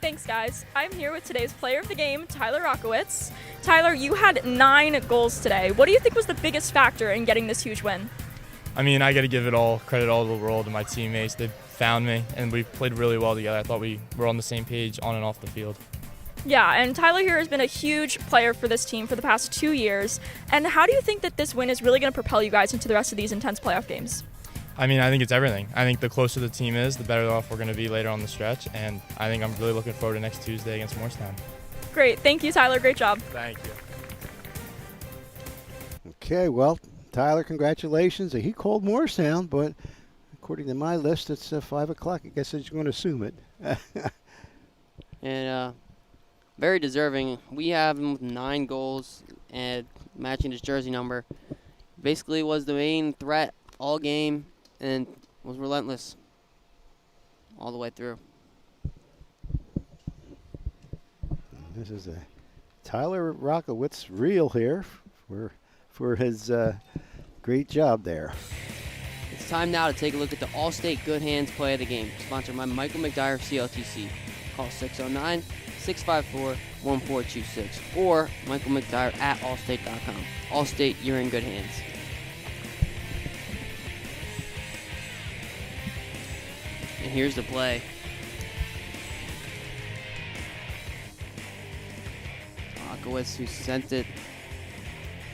Thanks, guys. I'm here with today's player of the game, Tyler Rockowitz. Tyler, you had 9 goals today. What do you think was the biggest factor in getting this huge win? I mean, I got to give it all credit all to the world and my teammates. They found me, and we played really well together. I thought we were on the same page on and off the field. Yeah, and Tyler here has been a huge player for this team for the past 2 years. And how do you think that this win is really going to propel you guys into the rest of these intense playoff games? I mean, I think it's everything. I think the closer the team is, the better off we're going to be later on the stretch, and I think I'm really looking forward to next Tuesday against Morristown. Great. Thank you, Tyler. Great job. Thank you. Okay, well, Tyler, congratulations. He called Morristown, but according to my list, it's 5 o'clock. I guess you're going to assume it. And very deserving. We have him with 9 goals and matching his jersey number. Basically was the main threat all game and was relentless all the way through. This is a Tyler Rockowitz reel here for his great job there. It's time now to take a look at the Allstate Good Hands play of the game, sponsored by Michael McDyer CLTC. Call 609-654-1426 or Michael McDyer at allstate.com. Allstate, you're in good hands. And here's the play. Rockowitz who sent it.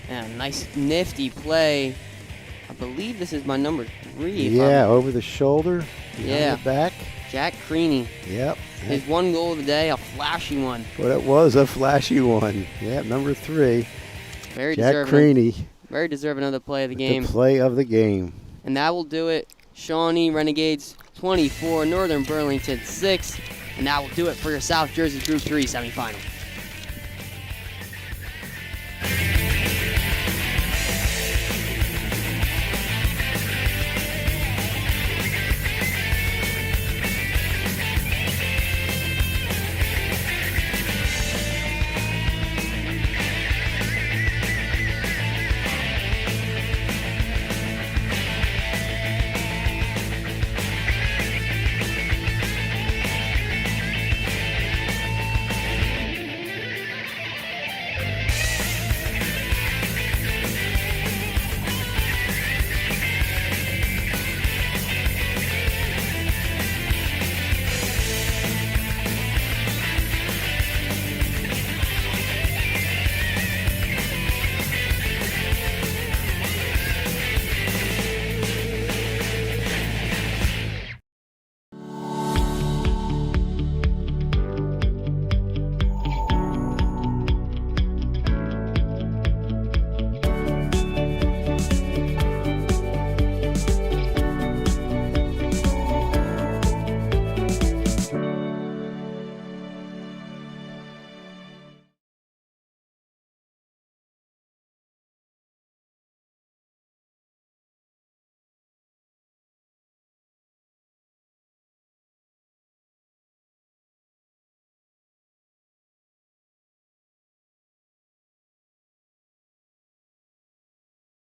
And a nice nifty play I believe this is my number 3. Yeah, over the shoulder. Yeah. The back. Jack Creaney. Yep. His one goal of the day, a flashy one. But it was a flashy one. Yeah, number 3. Very Jack deserving. Creaney. Very deserving of the play of the game. The play of the game. And that will do it. Shawnee Renegades 24, Northern Burlington 6. And that will do it for your South Jersey Group 3 semifinal.